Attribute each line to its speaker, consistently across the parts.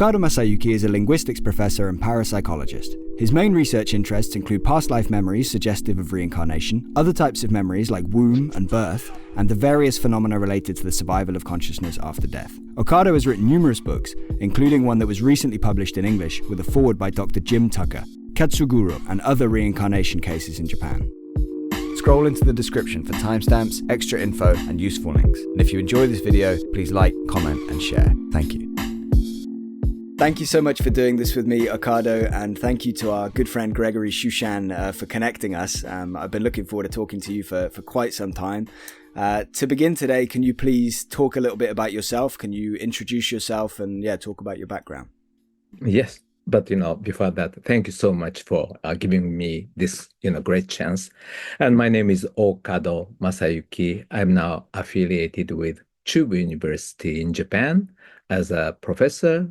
Speaker 1: Ohkado Masayuki is a linguistics professor and parapsychologist. His main research interests include past life memories suggestive of reincarnation, other types of memories like womb and birth, and the various phenomena related to the survival of consciousness after death. Ohkado has written numerous books, including one that was recently published in English with a foreword by Dr. Jim Tucker, Katsugoro, and other reincarnation cases in Japan. Scroll into the description for timestamps, extra info, and useful links. And if you enjoy this video, please like, comment, and share. Thank you. Thank you so much for doing this with me, Ohkado, and thank you to our good friend Gregory Shushan for connecting us. I've been looking forward to talking to you for quite some time. To begin today, can you please talk a little bit about yourself? Can you introduce yourself and talk about your background?
Speaker 2: Yes, but before that, thank you so much for giving me this great chance. And my name is Ohkado Masayuki. I'm now affiliated with Chubu University in Japan as a professor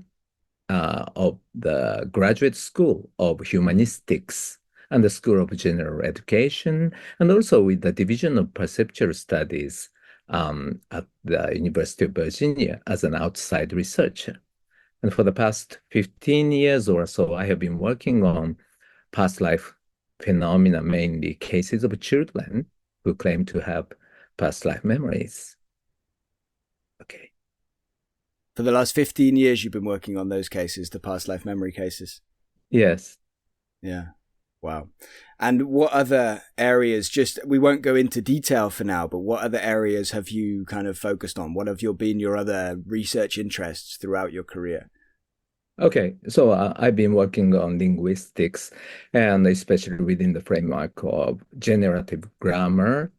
Speaker 2: of the Graduate School of Humanistics and the School of General Education, and also with the Division of Perceptual Studies at the University of Virginia as an outside researcher. And for the past 15 years or so, I have been working on past life phenomena, mainly cases of children who claim to have past life memories. Okay.
Speaker 1: For the last 15 years, you've been working on those cases, the past life memory cases?
Speaker 2: Yes.
Speaker 1: Yeah. Wow. And what other areas, we won't go into detail for now, but what other areas have you kind of focused on? What have been your other research interests throughout your career?
Speaker 2: Okay, so I've been working on linguistics, and especially within the framework of generative grammar,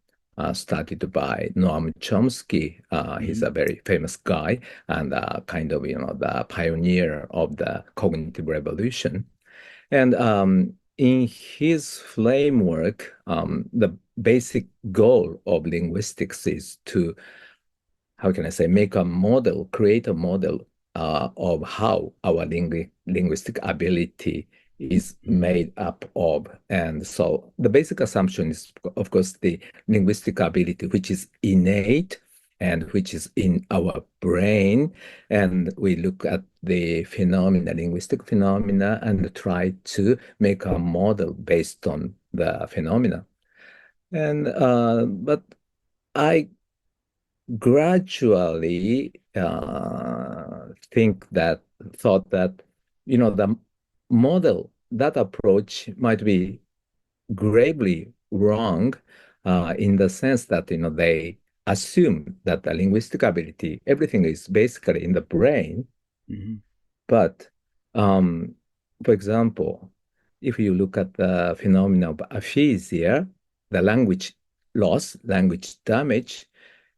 Speaker 2: studied by Noam Chomsky. He's a very famous guy and kind of, the pioneer of the cognitive revolution. And in his framework, the basic goal of linguistics is to, make a model, create a model of how our linguistic ability is made up of. And so the basic assumption is, of course, the linguistic ability, which is innate and which is in our brain. And we look at the phenomena, linguistic phenomena, and try to make a model based on the phenomena. And but I gradually thought that the model, that approach might be gravely wrong in the sense that they assume that the linguistic ability, everything is basically in the brain. But for example, if you look at the phenomena of aphasia, the language loss, language damage,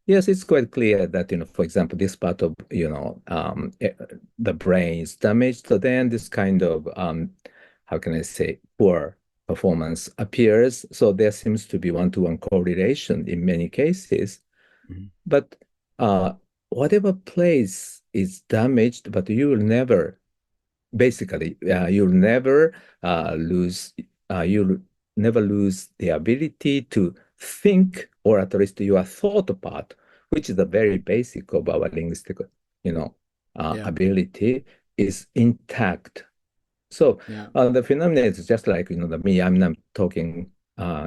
Speaker 2: yes, it's quite clear that, for example, this part of, the brain is damaged. So then this kind of, poor performance appears. So there seems to be one-to-one correlation in many cases. But whatever place is damaged, but you will never, you'll never lose the ability to think, or at least your thought part, which is the very basic of our linguistic, ability, is intact. So the phenomenon is just like, I'm not talking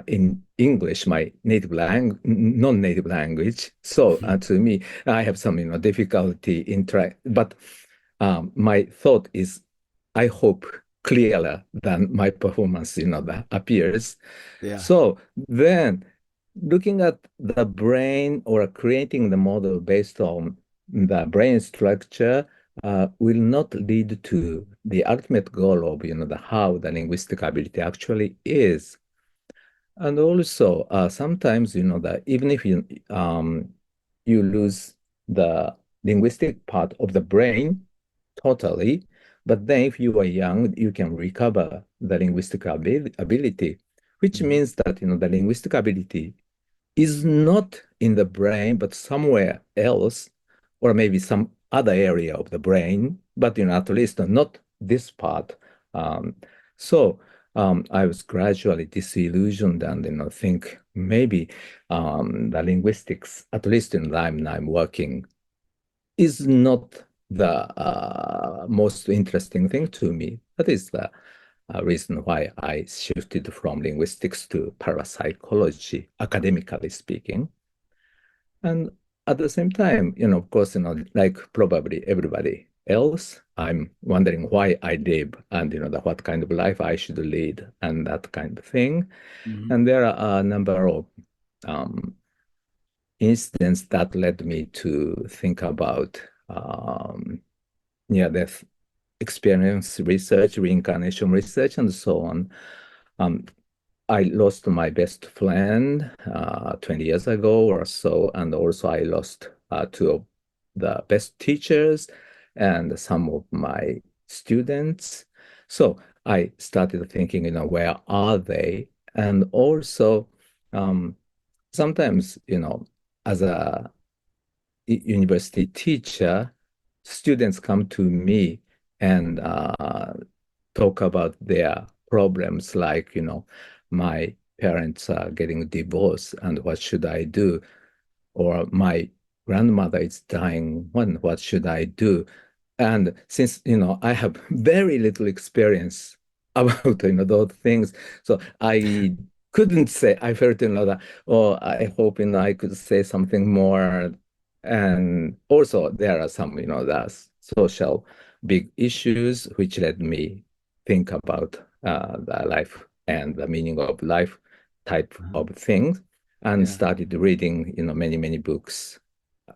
Speaker 2: in English, my non-native language. So to me, I have some, difficulty in but my thought is, I hope, clearer than my performance, that appears. So then, looking at the brain or creating the model based on the brain structure will not lead to the ultimate goal of, how the linguistic ability actually is. And also, sometimes, that even if you lose the linguistic part of the brain totally, but then if you are young, you can recover the linguistic ability, which means that, the linguistic ability is not in the brain, but somewhere else, or maybe some other area of the brain, but, at least not this part. So I was gradually disillusioned and, think maybe the linguistics, at least in I'm working, is not the most interesting thing to me. That is the reason why I shifted from linguistics to parapsychology, academically speaking. And at the same time, of course, like probably everybody else, I'm wondering why I live and, what kind of life I should lead and that kind of thing.
Speaker 1: Mm-hmm.
Speaker 2: And there are a number of um, incidents that led me to think about near-death experience research, reincarnation research, and so on. Um, I lost my best friend 20 years ago or so, and also I lost two of the best teachers and some of my students. So I started thinking, where are they? And also, um, sometimes, as a university teacher, students come to me and talk about their problems, like, my parents are getting divorced and what should I do? Or my grandmother is dying, what should I do? And since, I have very little experience about, those things, so I couldn't say, I felt, that, oh, I hope, I could say something more. And also there are some, the social big issues which led me think about the life and the meaning of life type
Speaker 1: Uh-huh.
Speaker 2: of things, and
Speaker 1: Yeah.
Speaker 2: started reading, many, many books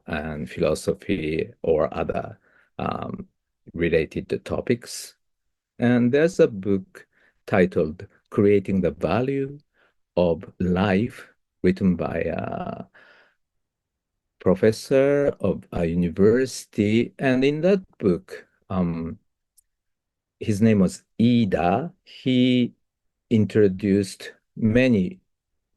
Speaker 2: and philosophy or other um, related topics. And there's a book titled Creating the Value of Life, written by a professor of a university. And in that book, his name was Ida. He introduced many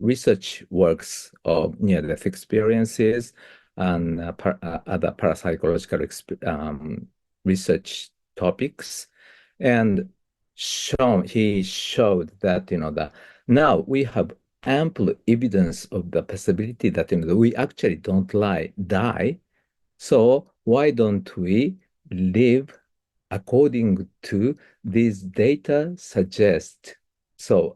Speaker 2: research works of near-death experiences and other parapsychological research topics. And he showed that, that now we have ample evidence of the possibility that, we actually don't die. So why don't we live according to these data suggest? So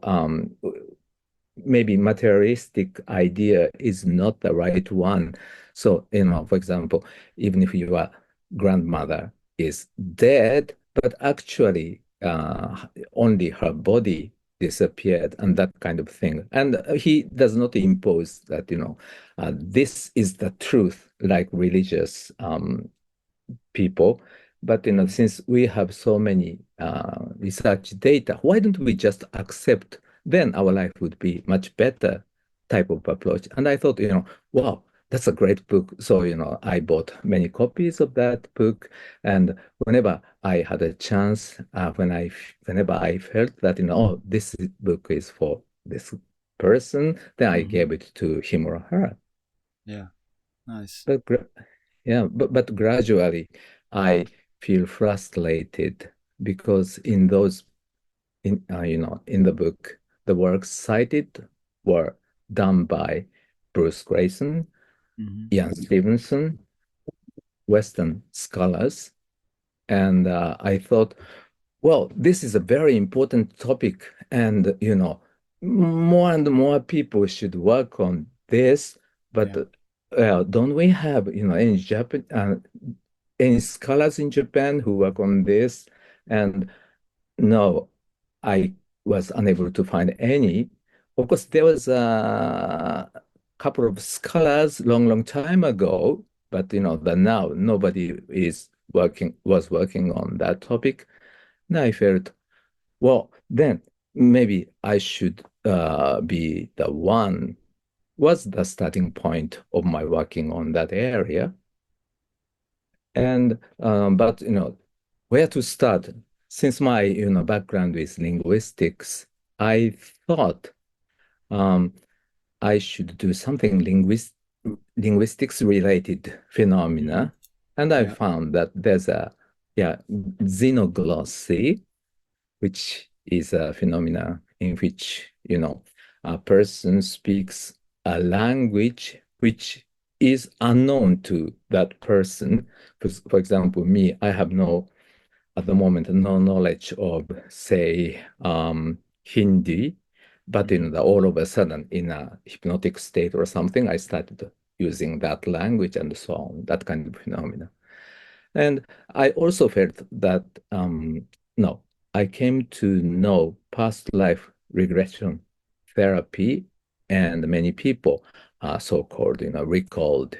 Speaker 2: maybe materialistic idea is not the right one. So, for example, even if your grandmother is dead, but actually only her body disappeared and that kind of thing. And he does not impose that, this is the truth, like religious people. But since we have so many research data, why don't we just accept? Then our life would be much better type of approach. And I thought, wow, that's a great book. So, I bought many copies of that book. And whenever I had a chance, whenever I felt that, oh, this book is for this person, then I
Speaker 1: Mm-hmm.
Speaker 2: gave it to him or her.
Speaker 1: Yeah. Nice.
Speaker 2: But yeah, but gradually I feel frustrated because in the book, the works cited were done by Bruce Grayson,
Speaker 1: Mm-hmm.
Speaker 2: Ian Stevenson, Western scholars, and I thought, well, this is a very important topic, and more and more people should work on this. But
Speaker 1: Yeah.
Speaker 2: don't we have any scholars in Japan who work on this? And no, I was unable to find any. Of course, there was a couple of scholars long, long time ago, but the now nobody was working on that topic. And I felt, well, then maybe I should be the one, was the starting point of my working on that area. And but where to start? Since my background is linguistics, I thought um, I should do something linguistics related
Speaker 1: Mm-hmm.
Speaker 2: phenomena, and I
Speaker 1: Yeah.
Speaker 2: found that there's a xenoglossy, which is a phenomena in which a person speaks a language which is unknown to that person. For example, me, I have at the moment, no knowledge of, say, Hindi, but all of a sudden, in a hypnotic state or something, I started using that language and so on, that kind of phenomena. And I also felt that, no, I came to know past life regression therapy, and many people so-called, recalled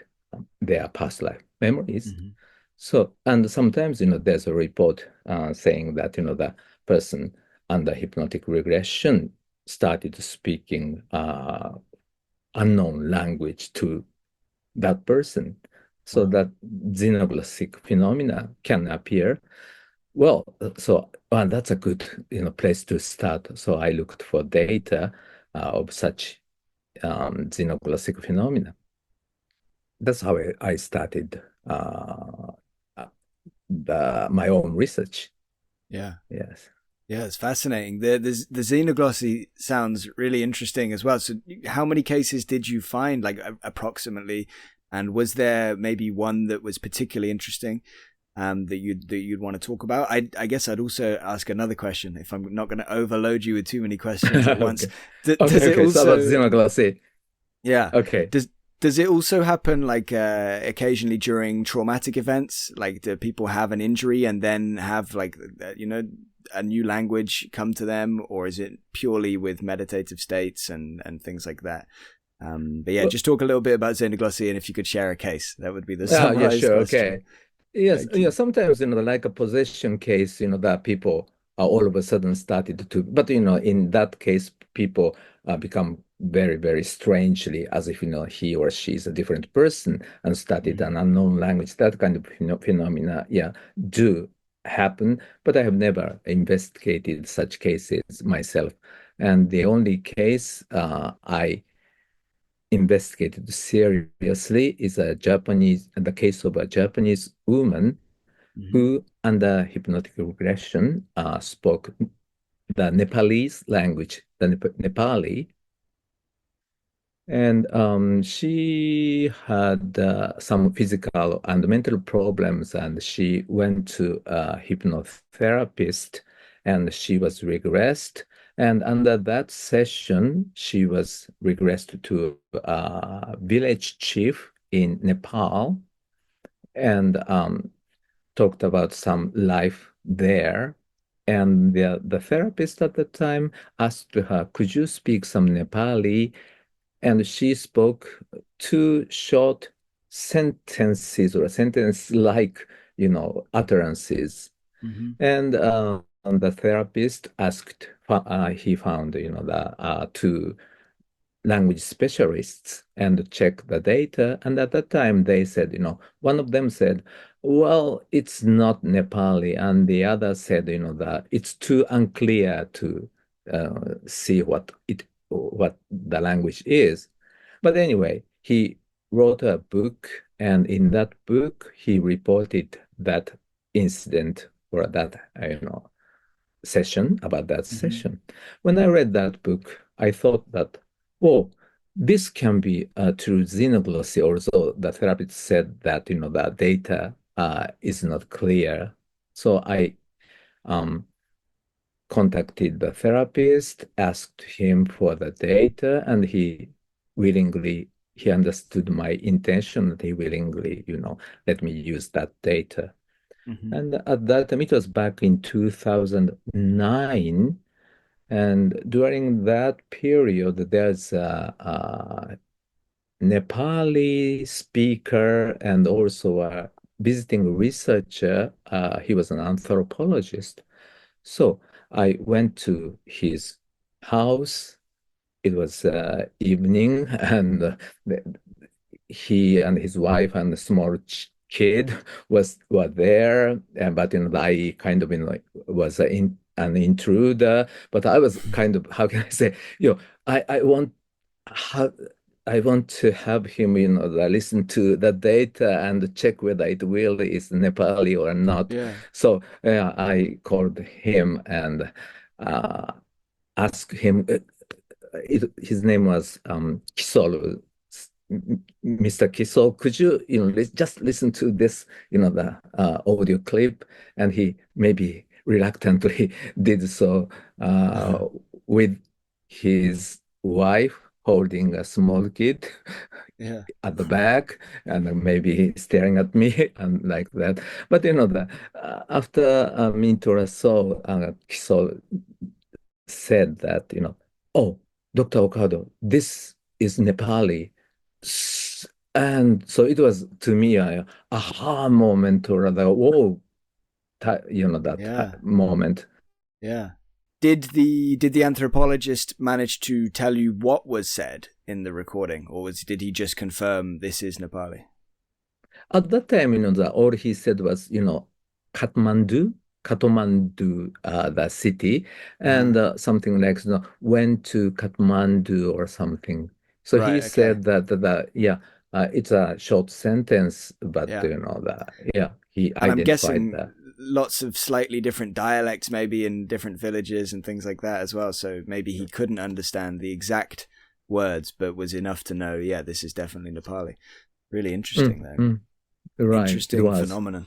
Speaker 2: their past life memories. So, and sometimes, there's a report saying that, the person under hypnotic regression started speaking unknown language to that person. So that xenoglossic phenomena can appear. Well, that's a good, place to start. So I looked for data of such xenoglossic phenomena. That's how I started my own research.
Speaker 1: Yeah.
Speaker 2: Yes.
Speaker 1: Yeah, it's fascinating. The xenoglossy sounds really interesting as well. So how many cases did you find, like approximately? And was there maybe one that was particularly interesting that you'd want to talk about? I guess I'd also ask another question if I'm not going to overload you with too many questions at once.
Speaker 2: Okay.
Speaker 1: Does it
Speaker 2: Okay.
Speaker 1: also,
Speaker 2: So about xenoglossy.
Speaker 1: yeah.
Speaker 2: Okay.
Speaker 1: Does it also happen like occasionally during traumatic events? Like, do people have an injury and then have like a new language come to them, or is it purely with meditative states and things like that? But yeah, just talk a little bit about xenoglossy, and if you could share a case, that would be the summarized
Speaker 2: sure.
Speaker 1: question.
Speaker 2: Okay. Yes, sometimes, like a possession case, that people all of a sudden started to, but, in that case, people become very, very strangely as if, he or she is a different person and started an unknown language. That kind of phenomena, yeah, do happen, but I have never investigated such cases myself. And the only case I investigated seriously is the case of a Japanese woman who, under hypnotic regression, spoke the Nepalese language, the Nepali, and she had some physical and mental problems, and she went to a hypnotherapist, and she was regressed. And under that session, she was regressed to a village chief in Nepal, and talked about some life there. And the therapist at the time asked her, "Could you speak some Nepali?" And she spoke two short sentences or sentence-like, utterances. And the therapist asked, he found, the two language specialists and check the data. And at that time, they said, one of them said, well, it's not Nepali. And the other said, that it's too unclear to see what the language is. But anyway, he wrote a book, and in that book, he reported that incident or that, session about that session. When I read that book, I thought that, oh, this can be true xenoglossy, although the therapist said that, the data is not clear. So I contacted the therapist, asked him for the data, and he understood my intention, that he willingly, let me use that data. And at that time, it was back in 2009. And during that period, there's a Nepali speaker and also a visiting researcher. He was an anthropologist. So I went to his house. It was evening, and he and his wife and the small kid were there, but I kind of was an intruder. But I was kind of, how can I say, I want how. I want to have him, listen to the data and check whether it really is Nepali or not.
Speaker 1: Yeah.
Speaker 2: So I called him and asked him. His name was Kisoru. Mr. Kiso, could you, just listen to this, the audio clip? And he maybe reluctantly did so with his wife holding a small kid
Speaker 1: Yeah.
Speaker 2: at the back and maybe staring at me and like that. But after Mintora saw Kiso said that, oh, Dr. Okado, this is Nepali. And so it was to me a aha moment or rather, whoa,
Speaker 1: Yeah.
Speaker 2: moment.
Speaker 1: Yeah. Did the anthropologist manage to tell you what was said in the recording, or did he just confirm this is Nepali?
Speaker 2: At that time, all he said was, Kathmandu, the city, and something like, went to Kathmandu or something. So he
Speaker 1: Right. Okay.
Speaker 2: said that, it's a short sentence, but,
Speaker 1: Yeah.
Speaker 2: he
Speaker 1: And I'm
Speaker 2: identified
Speaker 1: guessing
Speaker 2: that.
Speaker 1: lots of slightly different dialects, maybe in different villages and things like that as well. So maybe he couldn't understand the exact words, but was enough to know, yeah, this is definitely Nepali. Really interesting, though.
Speaker 2: Right, it
Speaker 1: Interesting
Speaker 2: was.
Speaker 1: phenomenon.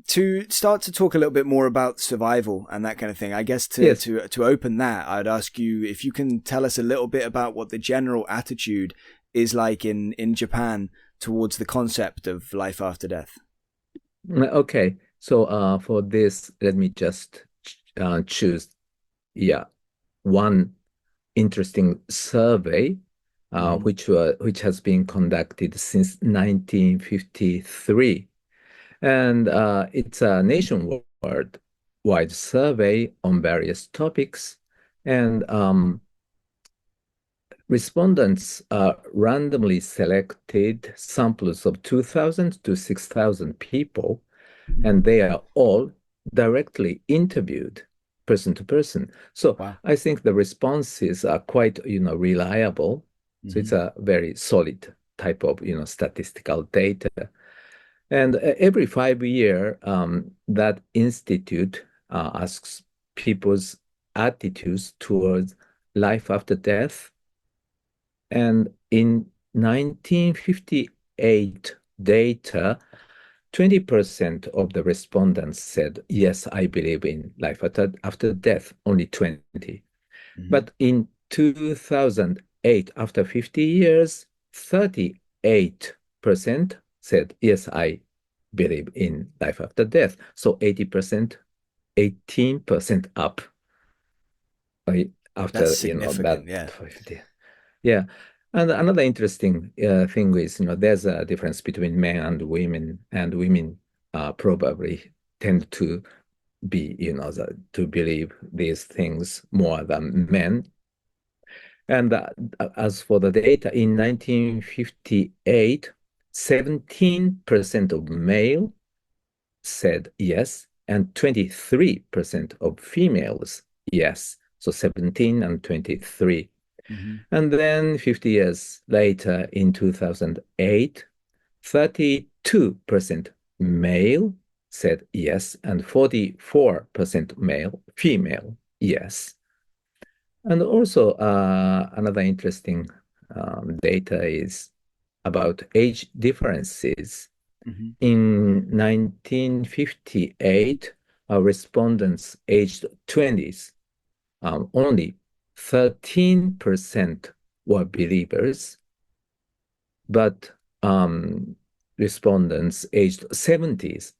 Speaker 1: To start to talk a little bit more about survival and that kind of thing, I guess
Speaker 2: Yes.
Speaker 1: to open that, I'd ask you if you can tell us a little bit about what the general attitude is like in Japan towards the concept of life after death.
Speaker 2: Okay. So for this, let me just choose, one interesting survey, which has been conducted since 1953. And it's a nationwide survey on various topics. And respondents randomly selected samples of 2,000 to 6,000 people, and they are all directly interviewed person to person. So
Speaker 1: Wow.
Speaker 2: I think the responses are quite, reliable. So it's a very solid type of, statistical data. And every 5 years, that institute asks people's attitudes towards life after death. And in 1958 data, 20% of the respondents said, yes, I believe in life after death, only 20. But in 2008, after 50 years, 38% said, yes, I believe in life after death. So 80%, 18% up
Speaker 1: That's
Speaker 2: after, that
Speaker 1: significant, yeah.
Speaker 2: 50. Yeah. And another interesting thing is, there's a difference between men and women probably tend to be, to believe these things more than men. And as for the data, in 1958, 17% of male said yes, and 23% of females yes. So 17 and 23. And then 50 years later, in 2008, 32% male said yes, and 44% female yes. And also, another interesting data is about age differences. In 1958, respondents aged 20s, only 13% were believers, but respondents aged 70s,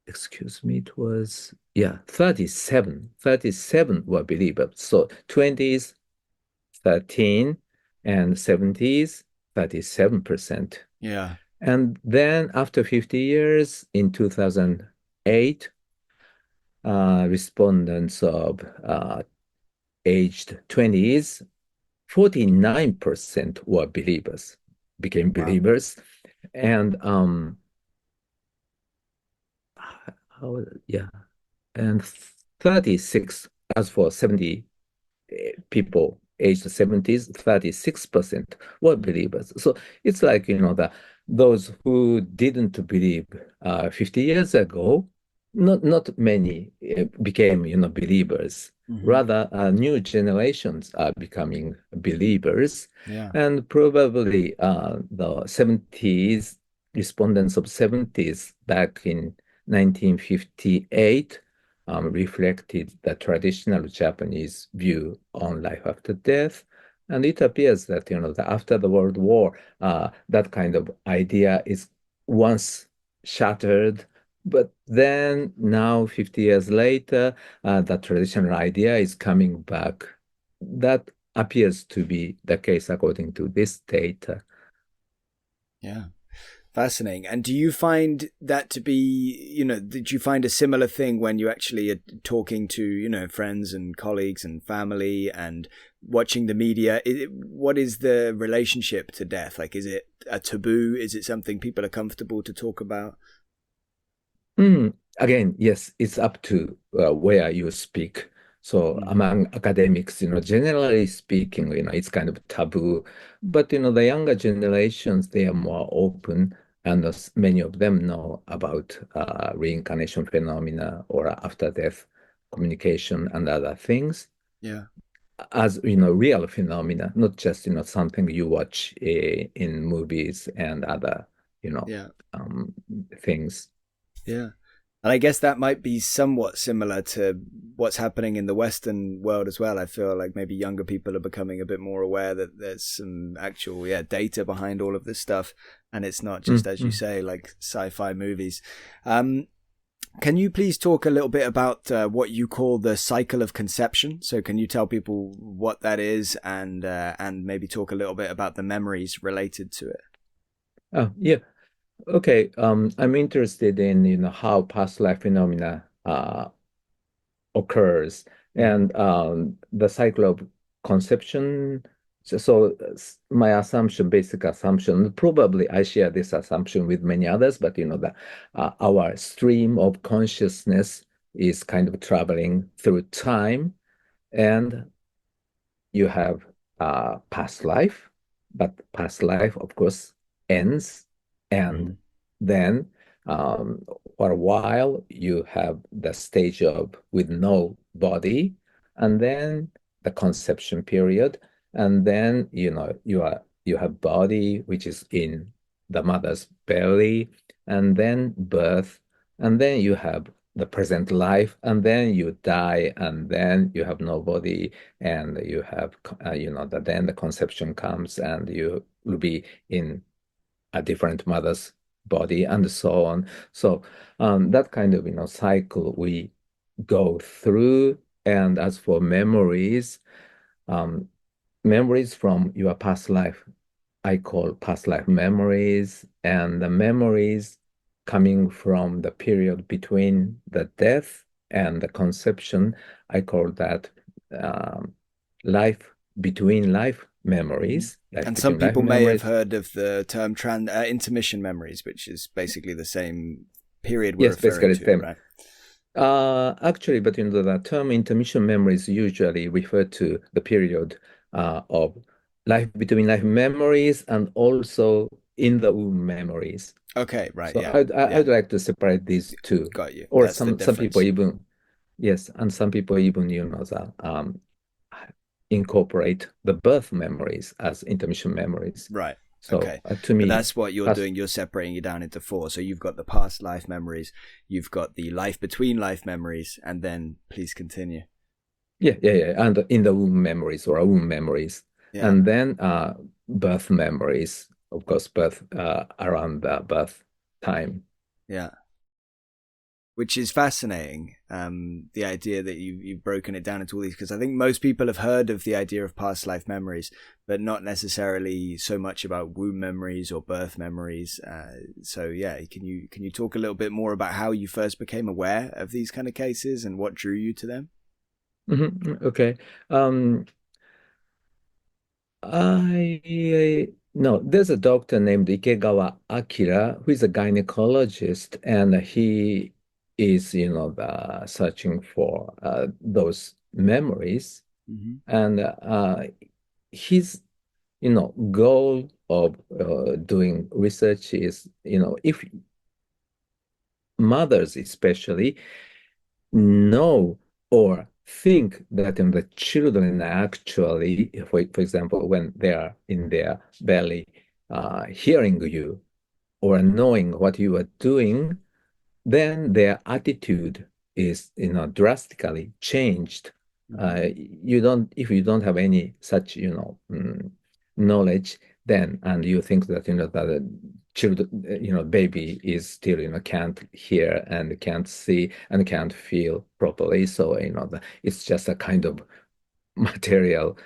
Speaker 2: it was, 37 were believers. So 20s, 13, and 70s, 37%.
Speaker 1: Yeah.
Speaker 2: And then after 50 years, in 2008, respondents of aged 20s, 49% were became
Speaker 1: Wow.
Speaker 2: believers. And and 36, as for 70 people aged 70s, 36% were believers. So it's like, those who didn't believe 50 years ago, not many became, believers. Rather, new generations are becoming believers.
Speaker 1: Yeah.
Speaker 2: And probably the 70s, respondents of 70s back in 1958 reflected the traditional Japanese view on life after death. And it appears that, after the World War, that kind of idea is once shattered. But then now, 50 years later, the traditional idea is coming back. That appears to be the case according to this data.
Speaker 1: Yeah. Fascinating. And do you find that to be, did you find a similar thing when you actually are talking to, friends and colleagues and family and watching the media? What is the relationship to death? Like, is it a taboo? Is it something people are comfortable to talk about?
Speaker 2: Again, yes, it's up to where you speak. So among academics, generally speaking, it's kind of taboo. But, the younger generations, they are more open, and many of them know about reincarnation phenomena or after-death communication and other things.
Speaker 1: Yeah.
Speaker 2: As, real phenomena, not just, something you watch in movies and other,
Speaker 1: Yeah.
Speaker 2: things.
Speaker 1: Yeah. And I guess that might be somewhat similar to what's happening in the Western world as well. I feel like maybe younger people are becoming a bit more aware that there's some actual, data behind all of this stuff. And it's not just, as you say, like sci-fi movies. Can you please talk a little bit about what you call the cycle of conception? So can you tell people what that is and maybe talk a little bit about the memories related to it?
Speaker 2: Oh, yeah. Okay, I'm interested in, how past life phenomena occurs and the cycle of conception. So my assumption, basic assumption, probably I share this assumption with many others, but that our stream of consciousness is kind of traveling through time, and you have past life, but past life, of course, ends. And then for a while, you have the stage of with no body, and then the conception period. And then, you have body, which is in the mother's belly, and then birth, and then you have the present life, and then you die, and then you have no body, and you have, then the conception comes, and you will be in a different mother's body, and so on. So that kind of, cycle we go through. And as for memories, memories from your past life, I call past life memories, and the memories coming from the period between the death and the conception, I call that life between life memories. Life
Speaker 1: And some
Speaker 2: between life
Speaker 1: people may have
Speaker 2: memories.
Speaker 1: heard of the term intermission memories, which is basically the same period we're
Speaker 2: Yes,
Speaker 1: referring
Speaker 2: basically
Speaker 1: to,
Speaker 2: same.
Speaker 1: right?
Speaker 2: Actually, but the term intermission memories usually refer to the period of life between life memories and also in the womb memories.
Speaker 1: Okay, right,
Speaker 2: So
Speaker 1: yeah,
Speaker 2: I'd like to separate these two.
Speaker 1: got you.
Speaker 2: Or
Speaker 1: That's the
Speaker 2: some people
Speaker 1: difference.
Speaker 2: even, yes, and some people even, incorporate the birth memories as intermission memories.
Speaker 1: Right.
Speaker 2: So
Speaker 1: Okay.
Speaker 2: to
Speaker 1: But
Speaker 2: me,
Speaker 1: that's what you're
Speaker 2: past,
Speaker 1: doing. You're separating it down into four. So you've got the past life memories, you've got the life between life memories, and then please continue.
Speaker 2: yeah, and in the womb memories or womb memories,
Speaker 1: Yeah.
Speaker 2: and then birth memories, of course, birth around the birth time.
Speaker 1: Yeah. Which is fascinating. The idea that you've broken it down into all these, because I think most people have heard of the idea of past life memories, but not necessarily so much about womb memories or birth memories. So yeah, can you talk a little bit more about how you first became aware of these kind of cases and what drew you to them?
Speaker 2: Okay. No, there's a doctor named Ikegawa Akira who is a gynecologist, and he is, searching for those memories. And his, goal of doing research is, if mothers especially, know or think that the children actually, for example, when they are in their belly, hearing you or knowing what you are doing, then their attitude is, drastically changed. You don't, if you don't have any such, knowledge, then, and you think that, that the children, baby is still, can't hear and can't see and can't feel properly. So, it's just a kind of material,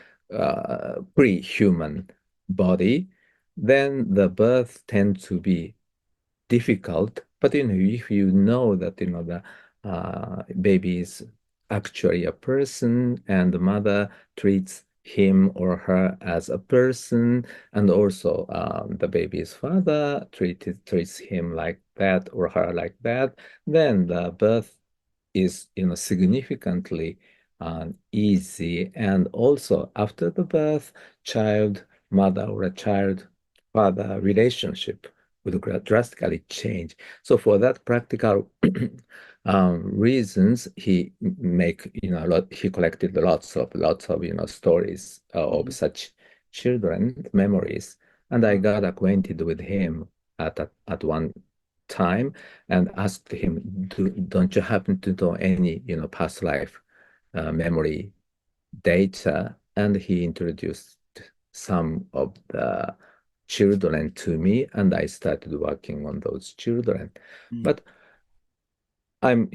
Speaker 2: pre-human body, then the birth tends to be difficult. But if you know that the baby is actually a person and the mother treats him or her as a person, and also the baby's father treats him like that or her like that, then the birth is significantly easy. And also after the birth, child mother or a child father relationship would drastically change. So for that practical reasons, he collected lots of stories of such children memories, and I got acquainted with him at one time and asked him, don't you happen to know any past life memory data? And he introduced some of the children to me, and I started working on those children. But I'm,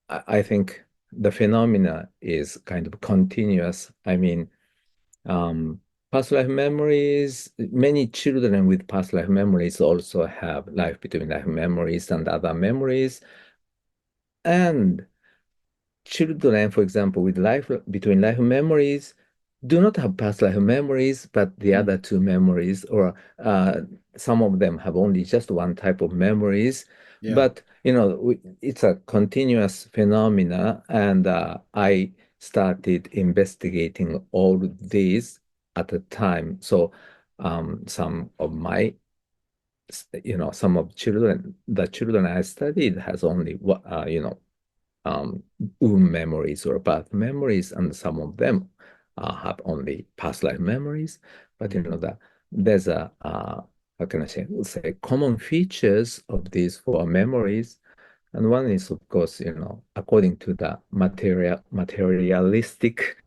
Speaker 2: I think the phenomena is kind of continuous. I mean, um, past life memories, many children with past life memories also have life between life memories and other memories. And children, for example, with life between life memories, do not have past life memories, but the other two memories, or some of them have only just one type of memories.
Speaker 1: Yeah.
Speaker 2: But it's a continuous phenomena, and I started investigating all these at the time. So some of my the children I studied has only womb memories or birth memories, and some of them have only past life memories. But there's how can I say common features of these four memories, and one is, of course, according to the materialistic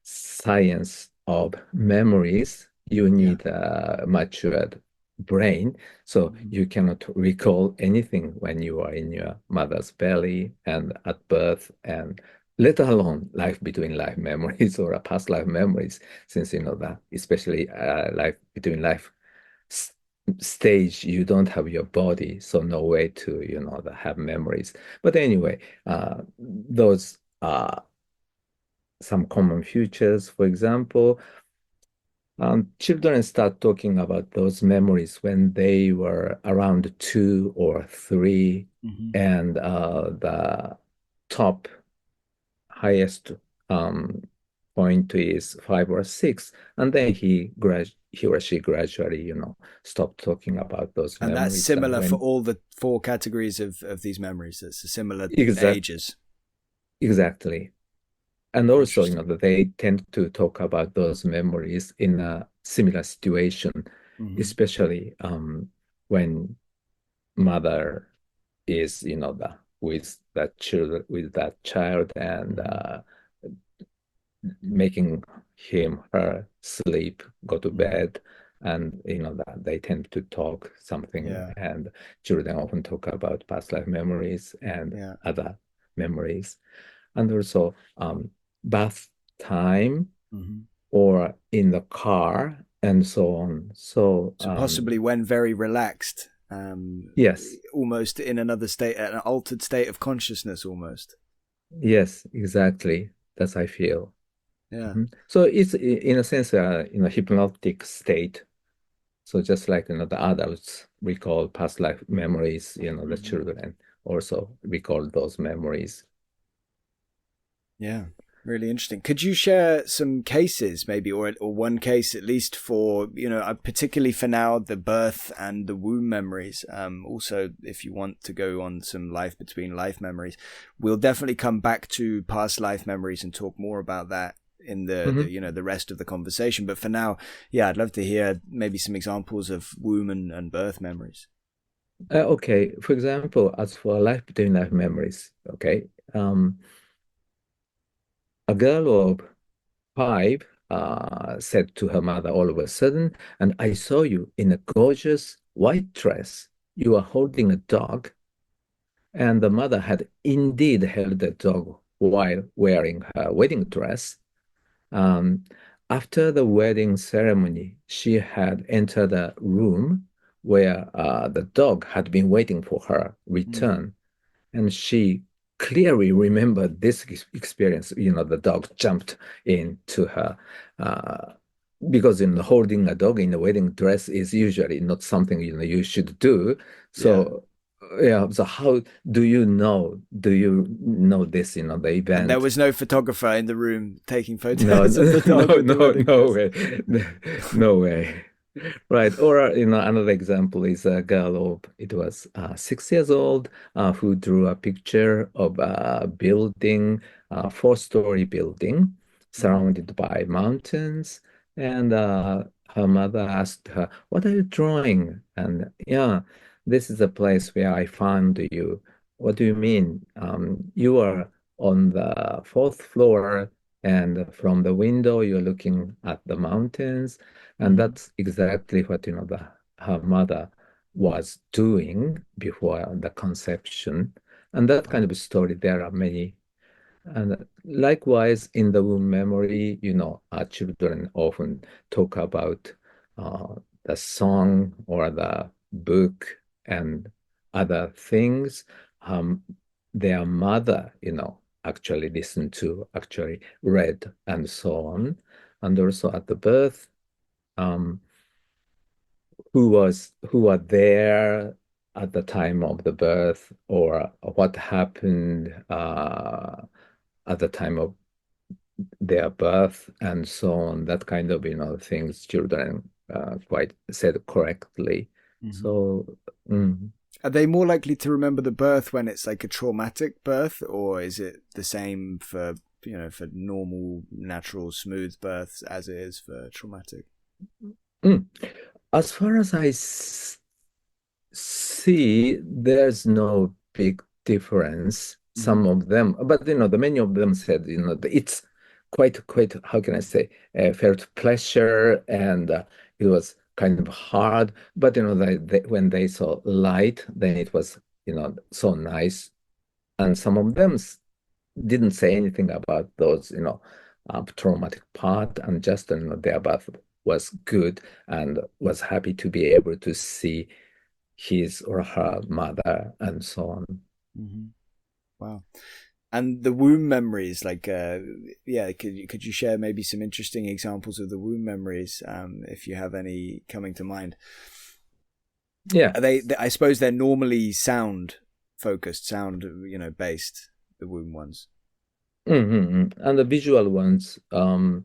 Speaker 2: science of memories, you need a matured brain. So you cannot recall anything when you are in your mother's belly and at birth, and let alone life between life memories or a past life memories, since that, especially life between life stage, you don't have your body, so no way to have memories. But anyway, those are some common features. For example, children start talking about those memories when they were around 2 or 3, and the top highest point is 5 or 6, and then he or she gradually, stopped talking about those
Speaker 1: And that's
Speaker 2: memories. And
Speaker 1: similar for
Speaker 2: when
Speaker 1: all the four categories of these memories. It's a similar
Speaker 2: exact
Speaker 1: ages.
Speaker 2: exactly. And also,
Speaker 1: Interesting.
Speaker 2: that they tend to talk about those memories in a similar situation, especially when mother is, with that child, and making him, her sleep, go to bed, and that they tend to talk something,
Speaker 1: Yeah.
Speaker 2: and children often talk about past life memories and
Speaker 1: Yeah.
Speaker 2: other memories, and also bath time or in the car and so on. So
Speaker 1: So possibly when very relaxed,
Speaker 2: yes,
Speaker 1: almost in another state, an altered state of consciousness, almost.
Speaker 2: yes, exactly. That's I feel.
Speaker 1: Yeah.
Speaker 2: So it's in a sense, hypnotic state. So just like the adults recall past life memories, the children also recall those memories.
Speaker 1: Yeah. Really interesting. Could you share some cases, maybe, or one case at least for, particularly for now, the birth and the womb memories? Also, if you want to go on some life between life memories, we'll definitely come back to past life memories and talk more about that in the rest of the conversation. But for now, yeah, I'd love to hear maybe some examples of womb and birth memories.
Speaker 2: Okay, for example, as for life between life memories, okay, a girl of 5 said to her mother all of a sudden, and I saw you in a gorgeous white dress. You are holding a dog. And the mother had indeed held the dog while wearing her wedding dress. Um, After the wedding ceremony, she had entered a room where the dog had been waiting for her return. And she clearly remembered this experience. The dog jumped into her because holding a dog in a wedding dress is usually not something you should do. So yeah. So how do you know? Do you know this? The
Speaker 1: And there
Speaker 2: event.
Speaker 1: was no photographer in the room taking
Speaker 2: No,
Speaker 1: photos of the dog
Speaker 2: no,
Speaker 1: with the
Speaker 2: no,
Speaker 1: wedding
Speaker 2: no
Speaker 1: dress.
Speaker 2: way, no way. Right. Or, another example is a girl it was 6 years old, who drew a picture of a building, a four-story building surrounded by mountains. And her mother asked her, "What are you drawing?" And yeah, this is a place where I found you. What do you mean? You are on the fourth floor, and from the window, you're looking at the mountains. And that's exactly what, her mother was doing before the conception. And that kind of story, there are many. And likewise, in the womb memory, our children often talk about the song or the book and other things. Their mother, actually listened to, actually read, and so on. And also at the birth, um, who are there at the time of the birth, or what happened at the time of their birth, and so on. That kind of things children quite said correctly. So
Speaker 1: Are they more likely to remember the birth when it's like a traumatic birth, or is it the same for for normal, natural, smooth births as it is for traumatic?
Speaker 2: mm. As far as I see, there's no big difference. Some of them, but the many of them said, it's quite, how can I say, felt pleasure, and it was kind of hard. But when they saw light, then it was so nice. And some of them didn't say anything about those traumatic part, and just their birth was good, and was happy to be able to see his or her mother, and so on.
Speaker 1: Wow. And the womb memories, like, yeah, could you share maybe some interesting examples of the womb memories, if you have any coming to mind?
Speaker 2: Yeah.
Speaker 1: Are they? I suppose they're normally sound focused, sound, based. The womb ones.
Speaker 2: And the visual ones, I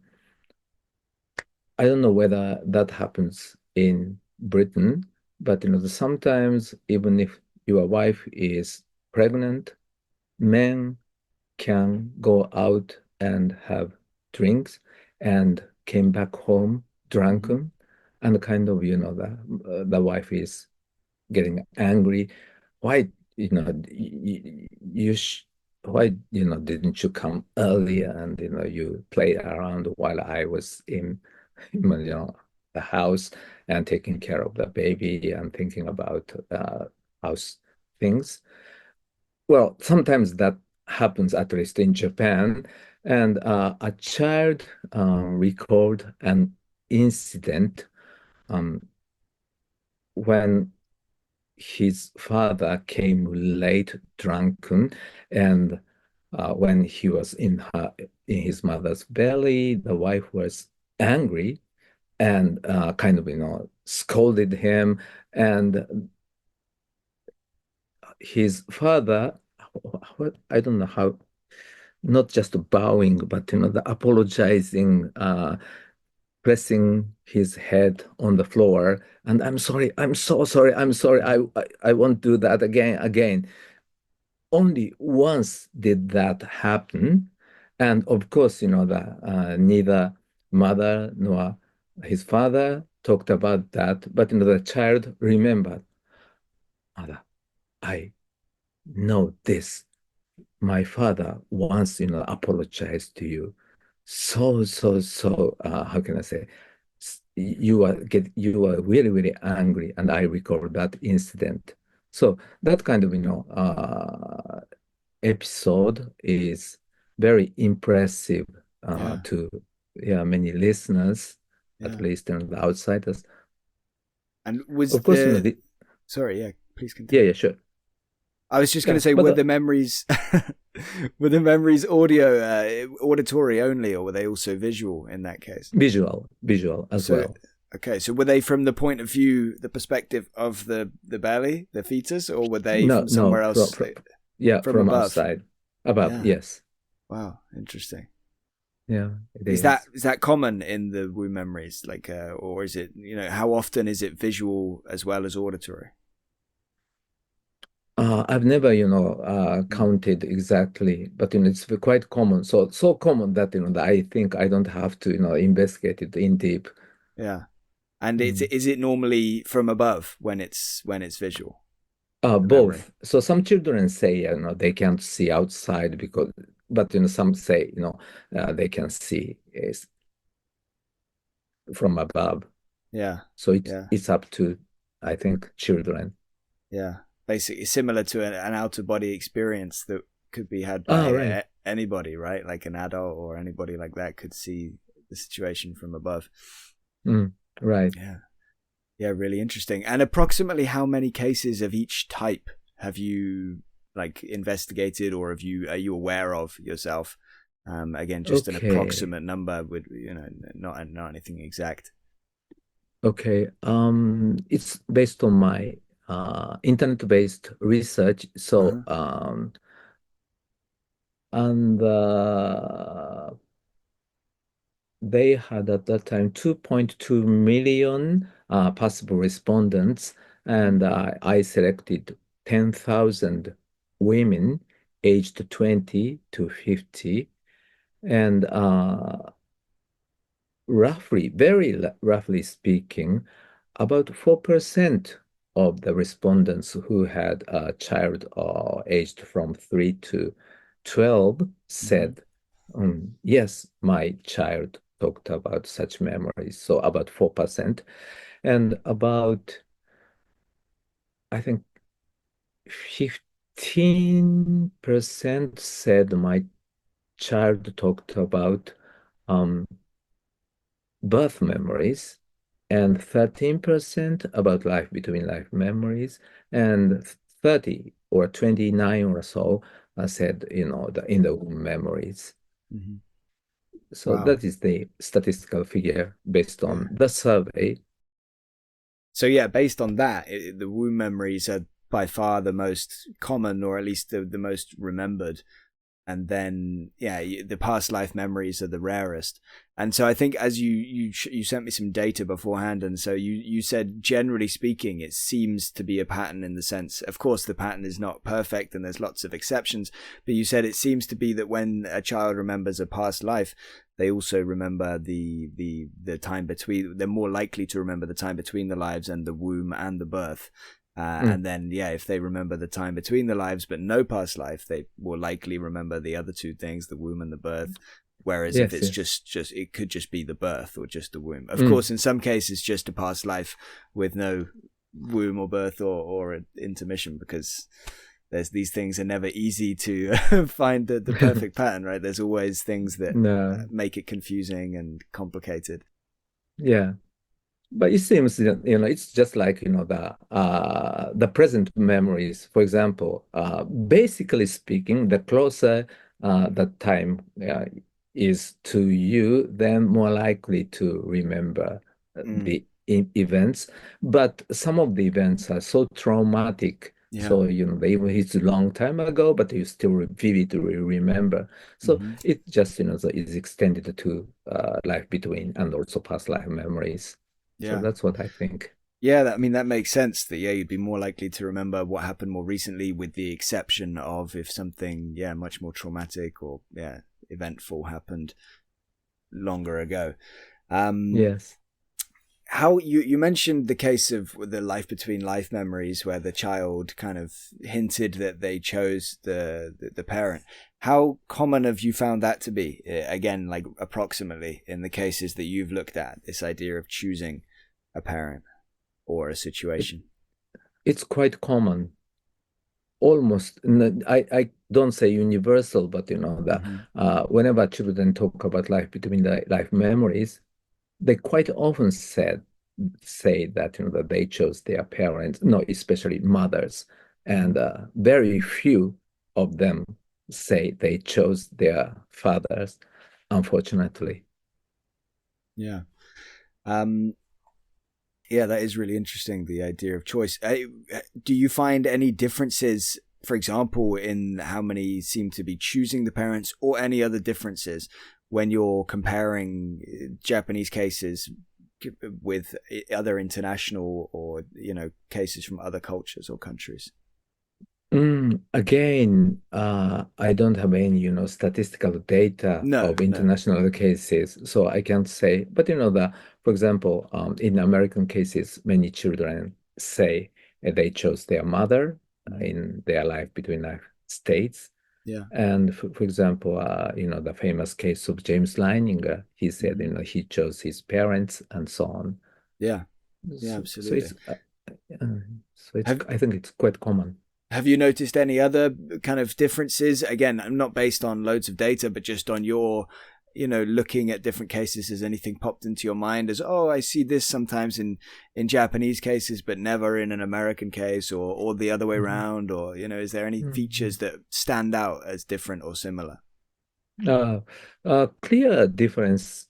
Speaker 2: don't know whether that happens in Britain, but sometimes even if your wife is pregnant, men can go out and have drinks and came back home drunken, and kind of the wife is getting angry. Why, why, didn't you come earlier, and you played around while I was in the house, and taking care of the baby and thinking about house things. Well, sometimes that happens, at least in Japan. And a child recalled an incident um, when his father came late drunken, and when he was in his mother's belly, the wife was angry, and kind of scolded him. And his father, I don't know how not just bowing, but the apologizing, pressing his head on the floor, and I'm sorry, I'm so sorry, I'm sorry, I won't do that again. Only once did that happen, and of course, neither mother nor his father talked about that, but the child remembered, mother, I know this. My father once, apologized to you. How can I say? You are really, really angry, and I recall that incident. So that kind of, episode is very impressive
Speaker 1: Yeah.
Speaker 2: to many listeners, at
Speaker 1: Yeah.
Speaker 2: least the outsiders.
Speaker 1: And was
Speaker 2: Of course,
Speaker 1: sorry, yeah, please
Speaker 2: yeah,
Speaker 1: continue.
Speaker 2: yeah, sure.
Speaker 1: I was just going
Speaker 2: Yeah,
Speaker 1: to say,
Speaker 2: but
Speaker 1: were the memories were the memories audio, auditory only, or were they also visual in that case?
Speaker 2: visual as
Speaker 1: So,
Speaker 2: well.
Speaker 1: okay, so were they from the point of view, the perspective of the belly, the fetus, or were they
Speaker 2: No,
Speaker 1: from
Speaker 2: no,
Speaker 1: somewhere else,
Speaker 2: yeah,
Speaker 1: from
Speaker 2: from
Speaker 1: above?
Speaker 2: outside. Above,
Speaker 1: Yeah.
Speaker 2: yes.
Speaker 1: Wow, interesting.
Speaker 2: Yeah, it
Speaker 1: Is
Speaker 2: is.
Speaker 1: that common in the womb memories, like, or is it, how often is it visual as well as auditory?
Speaker 2: I've never,
Speaker 1: Mm.
Speaker 2: counted exactly, but it's quite common. So common that that I think I don't have to, investigate it in deep.
Speaker 1: Yeah. And
Speaker 2: Mm.
Speaker 1: is it normally from above when it's visual, the memory?
Speaker 2: Both. So some children say, they can't see outside but some say, they can see from above.
Speaker 1: Yeah.
Speaker 2: So it's
Speaker 1: Yeah.
Speaker 2: it's up to, I think, children.
Speaker 1: Yeah. Basically similar to an outer body experience that could be had by
Speaker 2: Ah, right.
Speaker 1: anybody, right? Like an adult or anybody like that could see the situation from above.
Speaker 2: Mm, right.
Speaker 1: Yeah. Yeah, really interesting. And approximately how many cases of each type have you like investigated, or are you aware of yourself? Again, just an
Speaker 2: Okay.
Speaker 1: approximate number with not anything exact.
Speaker 2: Okay. It's based on my internet-based research. So,
Speaker 1: Uh-huh.
Speaker 2: and they had at that time 2.2 million possible respondents,
Speaker 1: Mm-hmm.
Speaker 2: and I selected 10,000 women aged 20 to 50, and very roughly speaking, about 4% of the respondents who had a child aged from 3 to 12
Speaker 1: Mm-hmm.
Speaker 2: said, yes, my child talked about such memories. So about 4%. And about, I think, 15% said my child talked about um, birth memories, and 13% about life between life memories, and 30 or 29 or so said, in the womb memories.
Speaker 1: Mm-hmm.
Speaker 2: So
Speaker 1: Wow.
Speaker 2: that is the statistical figure based
Speaker 1: Yeah.
Speaker 2: on the survey.
Speaker 1: So yeah, based on that, the womb memories are by far the most common, or at least the most remembered. And then yeah, the past life memories are the rarest. And so I think, as you sent me some data beforehand, and so you said, generally speaking, it seems to be a pattern, in the sense, of course the pattern is not perfect and there's lots of exceptions, but you said it seems to be that when a child remembers a past life, they also remember the time between. They're more likely to remember the time between the lives and the womb and the birth.
Speaker 2: Mm,
Speaker 1: And then, yeah, if they remember the time between the lives but no past life, they will likely remember the other two things, the womb and the birth. Whereas if
Speaker 2: yes,
Speaker 1: it's
Speaker 2: yes.
Speaker 1: just it could just be the birth or just the womb. Of
Speaker 2: Mm,
Speaker 1: course, in some cases, just a past life with no womb or birth or an intermission, because there's these things are never easy to find the perfect pattern, right? There's always things that
Speaker 2: no,
Speaker 1: make it confusing and complicated.
Speaker 2: yeah. But it seems that, it's just like, the present memories. For example, basically speaking, the closer that time is to you, then more likely to remember
Speaker 1: Mm,
Speaker 2: the events. But some of the events are so traumatic
Speaker 1: Yeah.
Speaker 2: So, even it's a long time ago, but you still vividly remember. So
Speaker 1: Hmm.
Speaker 2: it just, is extended to life between and also past life memories. So
Speaker 1: Yeah.
Speaker 2: that's what I think.
Speaker 1: Yeah, I mean that makes sense. That yeah, you'd be more likely to remember what happened more recently, with the exception of if something much more traumatic or eventful happened longer ago. Um,
Speaker 2: Yes.
Speaker 1: how you mentioned the case of the life between life memories, where the child kind of hinted that they chose the parent. How common have you found that to be? Again, like approximately in the cases that you've looked at, this idea of choosing a parent or a
Speaker 2: It,
Speaker 1: situation.
Speaker 2: it's quite common. Almost, I don't say universal, but that
Speaker 1: Hmm.
Speaker 2: whenever children talk about life between the life memories, they quite often say that that they chose their parents, no, especially mothers,
Speaker 1: Hmm.
Speaker 2: and very few of them say they chose their fathers, unfortunately.
Speaker 1: Yeah. Um, yeah, that is really interesting. The idea of choice. Do you find any differences, for example, in how many seem to be choosing the parents, or any other differences when you're comparing Japanese cases with other international or cases from other cultures or countries?
Speaker 2: Again, I don't have any, statistical data
Speaker 1: No,
Speaker 2: of
Speaker 1: no.
Speaker 2: international cases, so I can't say. But for example, in American cases, many children say they chose their mother
Speaker 1: Hmm.
Speaker 2: in their life between life states.
Speaker 1: Yeah.
Speaker 2: And for example, the famous case of James Leininger, he said,
Speaker 1: Hmm.
Speaker 2: he chose his parents and so on.
Speaker 1: Yeah. Yeah.
Speaker 2: So
Speaker 1: Absolutely.
Speaker 2: uh,
Speaker 1: Have
Speaker 2: I think it's quite common.
Speaker 1: Have you noticed any other kind of differences? Again, not based on loads of data, but just on your, looking at different cases. Has anything popped into your mind as, oh, I see this sometimes in Japanese cases, but never in an American case, or the other way
Speaker 2: Mhm.
Speaker 1: around? Or, is there any
Speaker 2: Mhm.
Speaker 1: features that stand out as different or similar?
Speaker 2: Uh, clear difference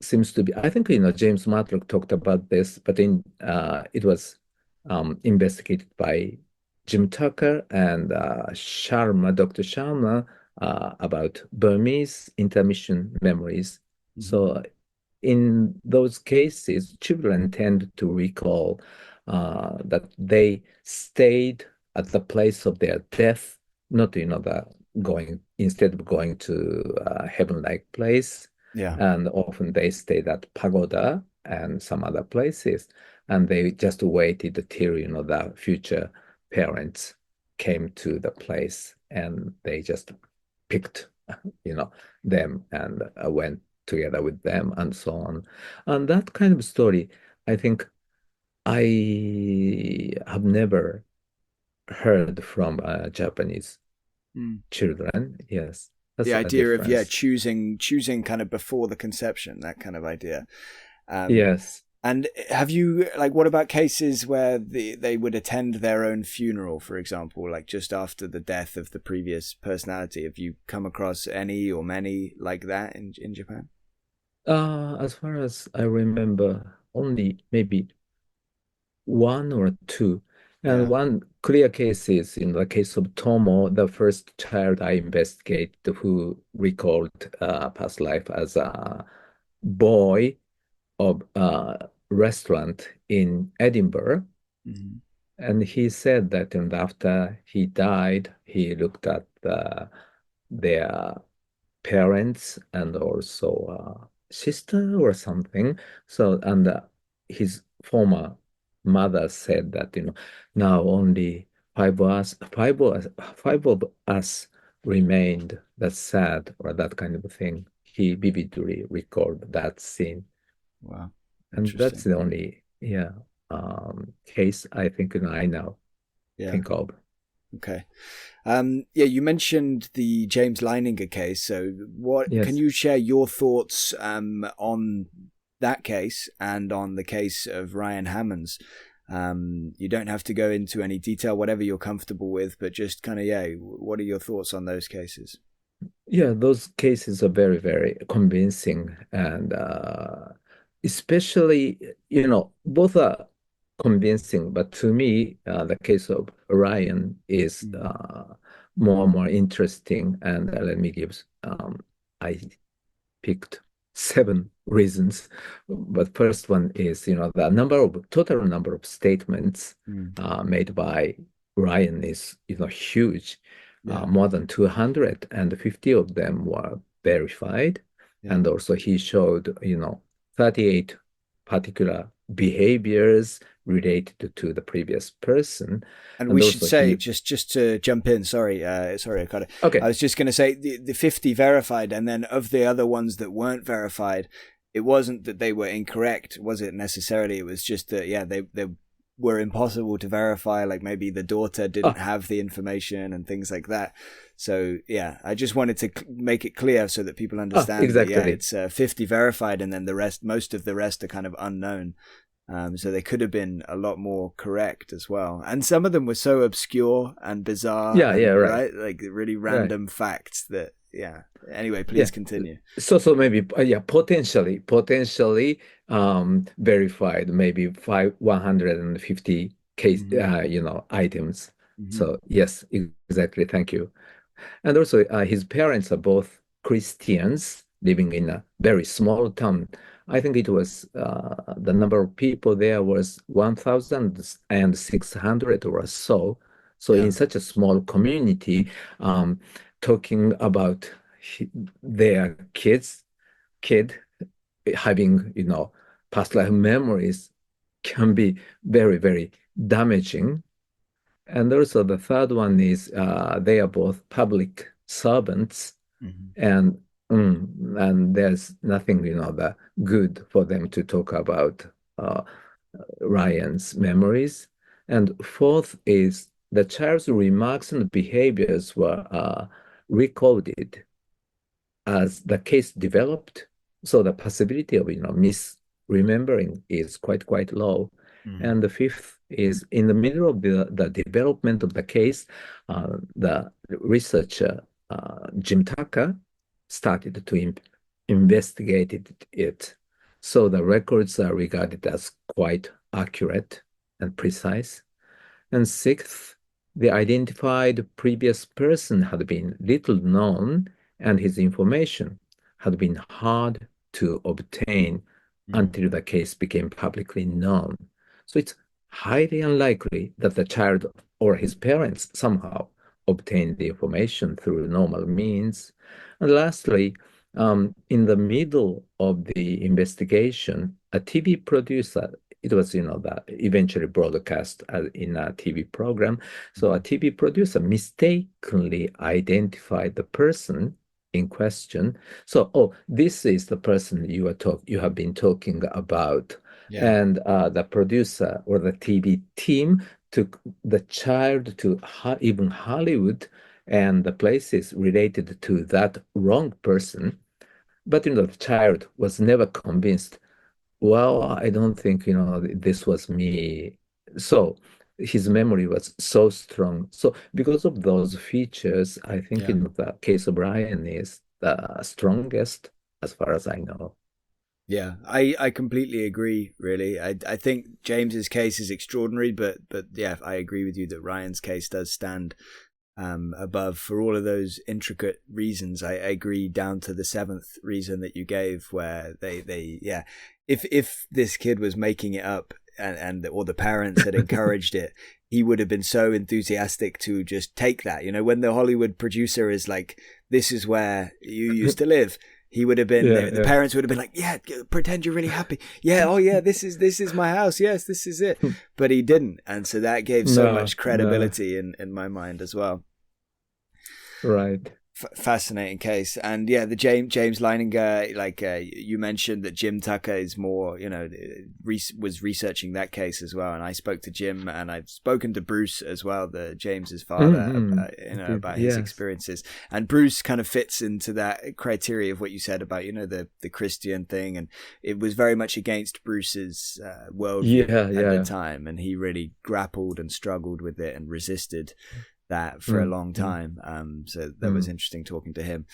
Speaker 2: seems to be, I think, James Matlock talked about this, but it was investigated by Jim Tucker and Dr. Sharma, about Burmese intermission memories.
Speaker 1: Hmm.
Speaker 2: So in those cases, children tend to recall that they stayed at the place of their death, not, instead of going to a heaven-like place.
Speaker 1: Yeah.
Speaker 2: And often they stayed at pagoda and some other places. And they just waited till, the future parents came to the place and they just picked, them and went together with them and so on. And that kind of story, I think I have never heard from Japanese
Speaker 1: Mm.
Speaker 2: children. Yes,
Speaker 1: The
Speaker 2: that's a
Speaker 1: idea of
Speaker 2: difference.
Speaker 1: choosing kind of before the conception, that kind of idea. Um,
Speaker 2: Yes.
Speaker 1: And have you, like, what about cases where they would attend their own funeral, for example, like just after the death of the previous personality? Have you come across any or many like that in Japan?
Speaker 2: As far as I remember, only maybe one or two. And
Speaker 1: Yeah.
Speaker 2: one clear case is in the case of Tomo, the first child I investigated who recalled past life as a boy of a restaurant in Edinburgh.
Speaker 1: Hmm.
Speaker 2: And he said that, and after he died, he looked at their parents and also sister or something. So, and his former mother said that, now only five of us remained. That's sad, or that kind of thing. He vividly recalled that scene.
Speaker 1: Wow.
Speaker 2: And that's
Speaker 1: Interesting.
Speaker 2: the only, yeah, case I think I now
Speaker 1: Yeah.
Speaker 2: think of.
Speaker 1: Okay. Yeah, you mentioned the James Leininger case. So, what can
Speaker 2: Yes.
Speaker 1: you share your thoughts on that case and on the case of Ryan Hammond's? You don't have to go into any detail, whatever you're comfortable with, but just kind of, what are your thoughts on those cases?
Speaker 2: Yeah, those cases are very, very convincing. And especially, both are convincing, but to me, the case of Orion is more and more interesting. And let me give, I picked 7 reasons. But first one is, the total number of statements made by Orion is, huge. More than 250 of them were verified. And also he showed, 38 particular behaviors related to the previous person.
Speaker 1: And we should say, just to jump in, sorry, Ohkado.
Speaker 2: Okay.
Speaker 1: I was just going to say the 50 verified, and then of the other ones that weren't verified, it wasn't that they were incorrect, was it necessarily? It was just that, they were impossible to verify, like maybe the daughter didn't have the information and things like that. So, I just wanted to make it clear so that people understand
Speaker 2: exactly.
Speaker 1: that, it's 50 verified, and then most of the rest are kind of unknown. So they could have been a lot more correct as well. And some of them were so obscure and bizarre. Right? Like really random facts that, Anyway, please continue.
Speaker 2: So maybe, potentially verified, maybe 150 case, items. So yes, exactly. Thank you. And also, his parents are both Christians living in a very small town. I think it was the number of people there was 1,600 or so. So in such a small community, talking about their kid having, past life memories can be very, very damaging. And also the third one is they are both public servants, and there's nothing, that good for them to talk about Ryan's memories. And fourth is the child's remarks and behaviors were recorded as the case developed. So the possibility of, misremembering is quite low. And the fifth is in the middle of the development of the case, the researcher, Jim Tucker, started to investigate it. So the records are regarded as quite accurate and precise. And sixth, the identified previous person had been little known, and his information had been hard to obtain until the case became publicly known. So it's highly unlikely that the child or his parents somehow obtained the information through normal means. And lastly, in the middle of the investigation, a TV producer, it was, that eventually broadcast in a TV program. So a TV producer mistakenly identified the person in question. So, this is the person you have been talking about. And the producer or the TV team took the child to even Hollywood and the places related to that wrong person. But, the child was never convinced, well, I don't think, this was me. So his memory was so strong. So because of those features, I think the case of Brian is the strongest as far as I know.
Speaker 1: Yeah, I completely agree, really. I think James's case is extraordinary, but I agree with you that Ryan's case does stand above for all of those intricate reasons. I agree down to the 7th reason that you gave, where if this kid was making it up or the parents had encouraged it, he would have been so enthusiastic to just take that. When the Hollywood producer is like, this is where you used to live, he would have been, the parents would have been like, yeah, pretend you're really happy. Yeah, oh yeah, this is my house. Yes, this is it. But he didn't. And so that gave so much credibility in my mind as well.
Speaker 2: Right.
Speaker 1: Fascinating case. And the James Leininger, like you mentioned that Jim Tucker is more, was researching that case as well. And I spoke to Jim, and I've spoken to Bruce as well, the James's father, about his experiences. And Bruce kind of fits into that criteria of what you said about, the Christian thing. And it was very much against Bruce's worldview at the time. And he really grappled and struggled with it and resisted that for a long time. So that was interesting talking to him.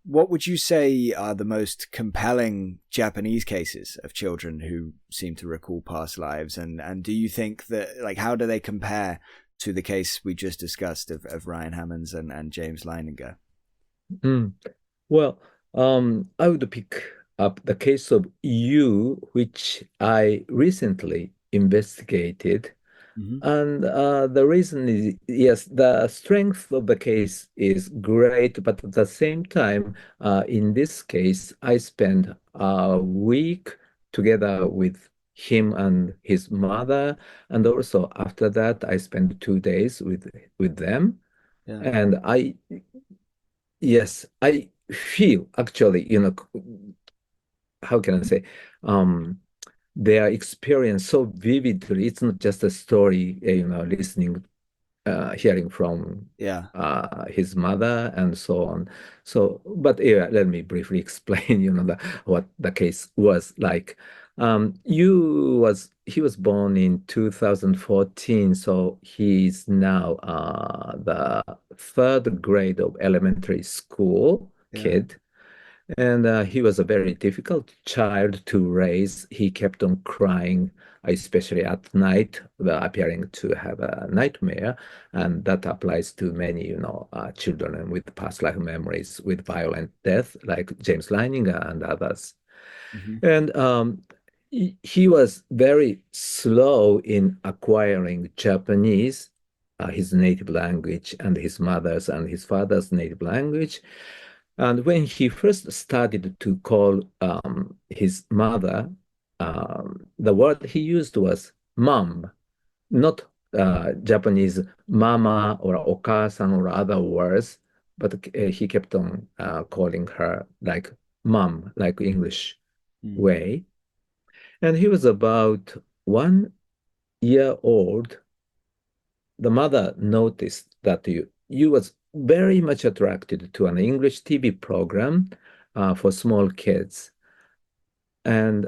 Speaker 1: What would you say are the most compelling Japanese cases of children who seem to recall past lives? And do you think that, like, how do they compare to the case we just discussed of Ryan Hammonds and James Leininger?
Speaker 2: Mm. Well, I would pick up the case of you, which I recently investigated.
Speaker 1: Mm-hmm.
Speaker 2: And the reason is, yes, the strength of the case is great, but at the same time, in this case, I spent a week together with him and his mother, and also after that, I spent 2 days with them.
Speaker 1: Yeah.
Speaker 2: And yes, I feel actually, how can I say, um, their experience so vividly. It's not just a story, listening hearing from
Speaker 1: Yeah.
Speaker 2: his mother and so on. So, but yeah, let me briefly explain, what the case was like. He was born in 2014, so he's now the third grade of elementary school
Speaker 1: Yeah.
Speaker 2: kid. And he was a very difficult child to raise. He kept on crying, especially at night, appearing to have a nightmare. And that applies to many, children with past life memories with violent death, like James Leininger and others.
Speaker 1: Mm-hmm.
Speaker 2: And he was very slow in acquiring Japanese, his native language, and his mother's and his father's native language. And when he first started to call his mother, the word he used was mom, not Japanese mama or okasan or other words, but he kept on calling her like mom, like English
Speaker 1: Mm.
Speaker 2: way. And he was about 1 year old. The mother noticed that you was very much attracted to an English TV program for small kids. And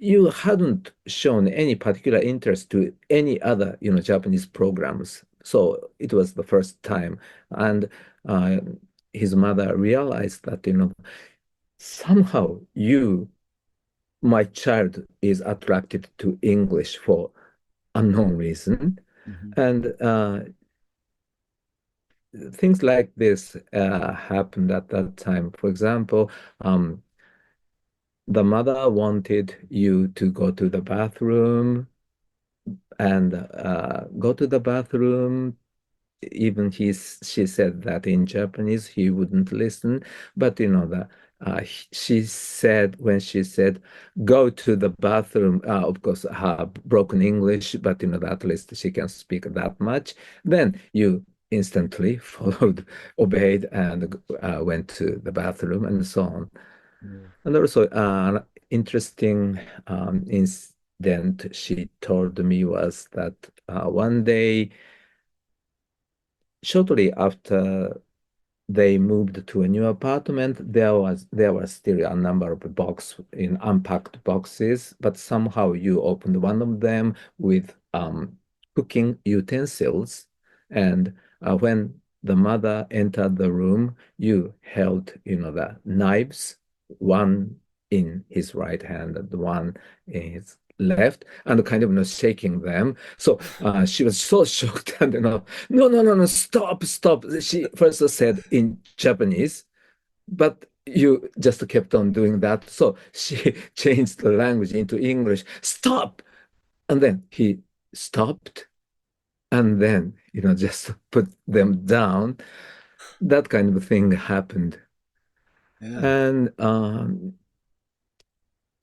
Speaker 2: you hadn't shown any particular interest to any other, Japanese programs. So it was the first time. And uh, his mother realized that, somehow my child is attracted to English for unknown reason.
Speaker 1: Mm-hmm.
Speaker 2: And things like this happened at that time. For example, the mother wanted you to go to the bathroom and go to the bathroom. Even she said that in Japanese he wouldn't listen, but she said when she said go to the bathroom, of course her broken English, but at least she can speak that much. Then you instantly followed, obeyed, and went to the bathroom and so on.
Speaker 1: Mm.
Speaker 2: And also, an interesting incident she told me was that one day, shortly after they moved to a new apartment, there was still a number of box in unpacked boxes, but somehow you opened one of them with cooking utensils, and when the mother entered the room, you held, the knives, one in his right hand and one in his left, and kind of, shaking them. So she was so shocked, and no, no, no, no, stop, stop. She first said in Japanese, but you just kept on doing that. So she changed the language into English. Stop. And then he stopped and then, just put them down. That kind of thing happened.
Speaker 1: Yeah.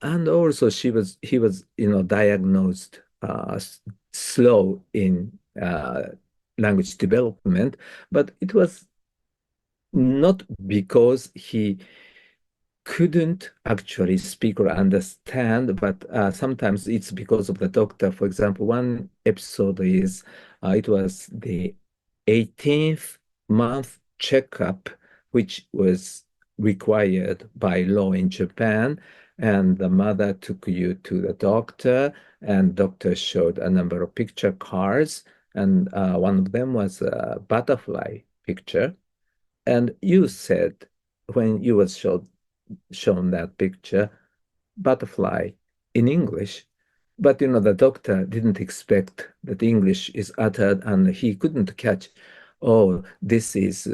Speaker 2: And also he was, diagnosed slow in language development, but it was not because he couldn't actually speak or understand, but sometimes it's because of the doctor. For example, one episode is it was the 18th month checkup, which was required by law in Japan. And the mother took you to the doctor, and doctor showed a number of picture cards, and one of them was a butterfly picture. And you said when you was shown that picture, butterfly in English. But the doctor didn't expect that English is uttered, and he couldn't catch, oh, this is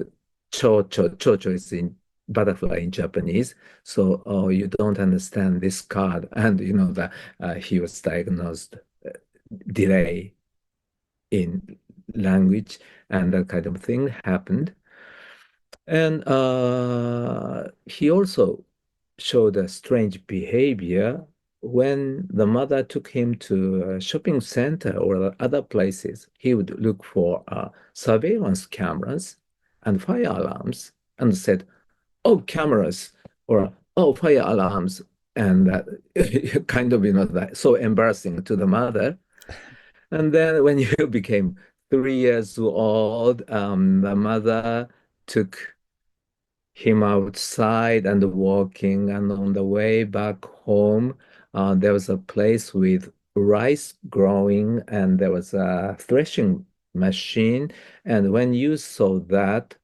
Speaker 2: chocho. Chocho is in butterfly in Japanese. So, oh, you don't understand this card. And that he was diagnosed delay in language, and that kind of thing happened. And he also showed a strange behavior when the mother took him to a shopping center or other places. He would look for surveillance cameras and fire alarms and said, "Oh, cameras," or "Oh, fire alarms." And kind of, that so embarrassing to the mother. And then when you became 3 years old, the mother took him outside and walking. And on the way back home, there was a place with rice growing, and there was a threshing machine. And when you saw that,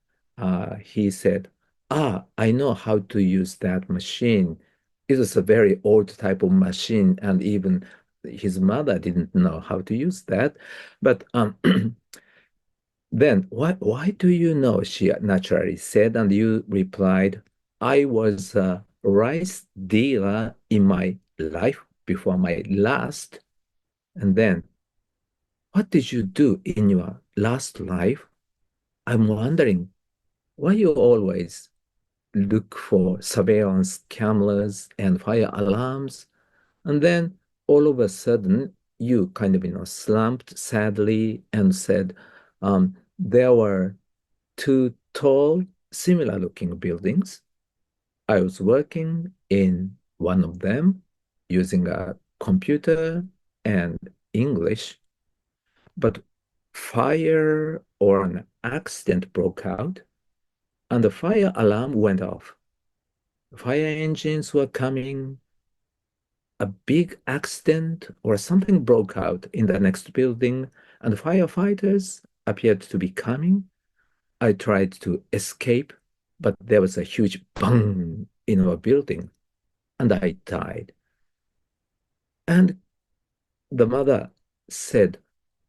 Speaker 2: he said, "Ah, I know how to use that machine." It was a very old type of machine, and even his mother didn't know how to use that. But then, why do you know? She naturally said, and you replied, "I was a rice dealer in my life before my last." And then, what did you do in your last life? I'm wondering why you always look for surveillance cameras and fire alarms. And then all of a sudden, you kind of, slumped sadly and said, there were two tall, similar looking buildings. I was working in one of them using a computer and English, but fire or an accident broke out and the fire alarm went off. Fire engines were coming, a big accident or something broke out in the next building, and firefighters appeared to be coming. I tried to escape, but there was a huge bang in our building, and I died. And the mother said,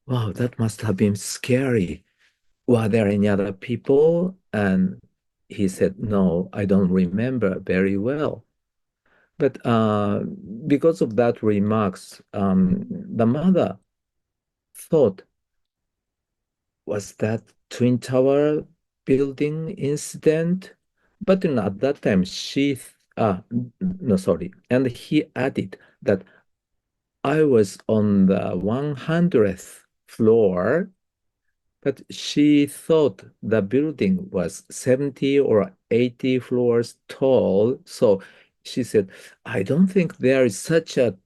Speaker 2: "Wow, that must have been scary. Were there any other people?" And he said, "No, I don't remember very well." But because of that remarks, the mother thought, was that Twin Tower building incident? But at that time, no, sorry. And he added that I was on the 100th floor, but she thought the building was 70 or 80 floors tall. So she said, I don't think there is such a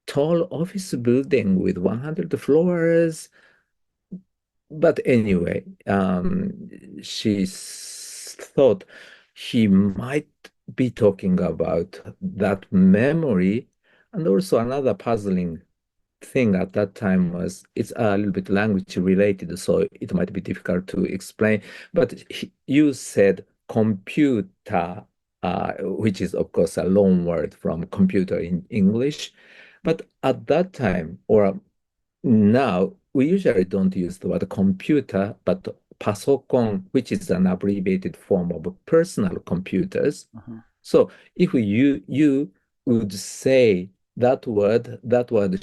Speaker 2: tall office building with 100 floors. But anyway, she thought he might be talking about that memory. And also another puzzling thing at that time was it's a little bit language related, so it might be difficult to explain. But you said computer, which is, of course, a loan word from computer in English. But at that time, or now, we usually don't use the word computer, but pasokon, which is an abbreviated form of personal computers. So if you would say that word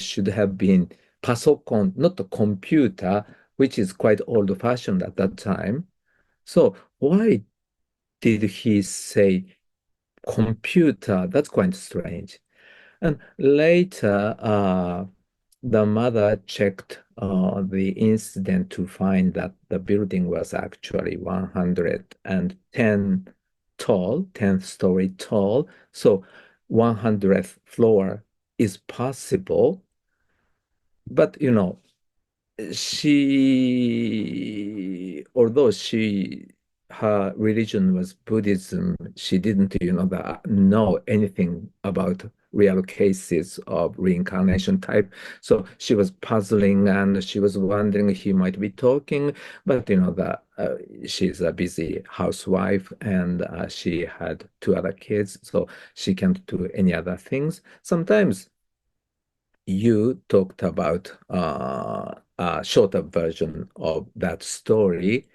Speaker 2: should have been pasokon, not a computer, which is quite old-fashioned at that time. So why did he say computer? That's quite strange. And later, the mother checked the incident to find that the building was actually 110 tall, 10th story tall. So 100th floor is possible. But, although she her religion was Buddhism. She didn't, know anything about real cases of reincarnation type. So she was puzzling and she was wondering he might be talking, but she's a busy housewife and she had two other kids, so she can't do any other things. Sometimes you talked about a shorter version of that story.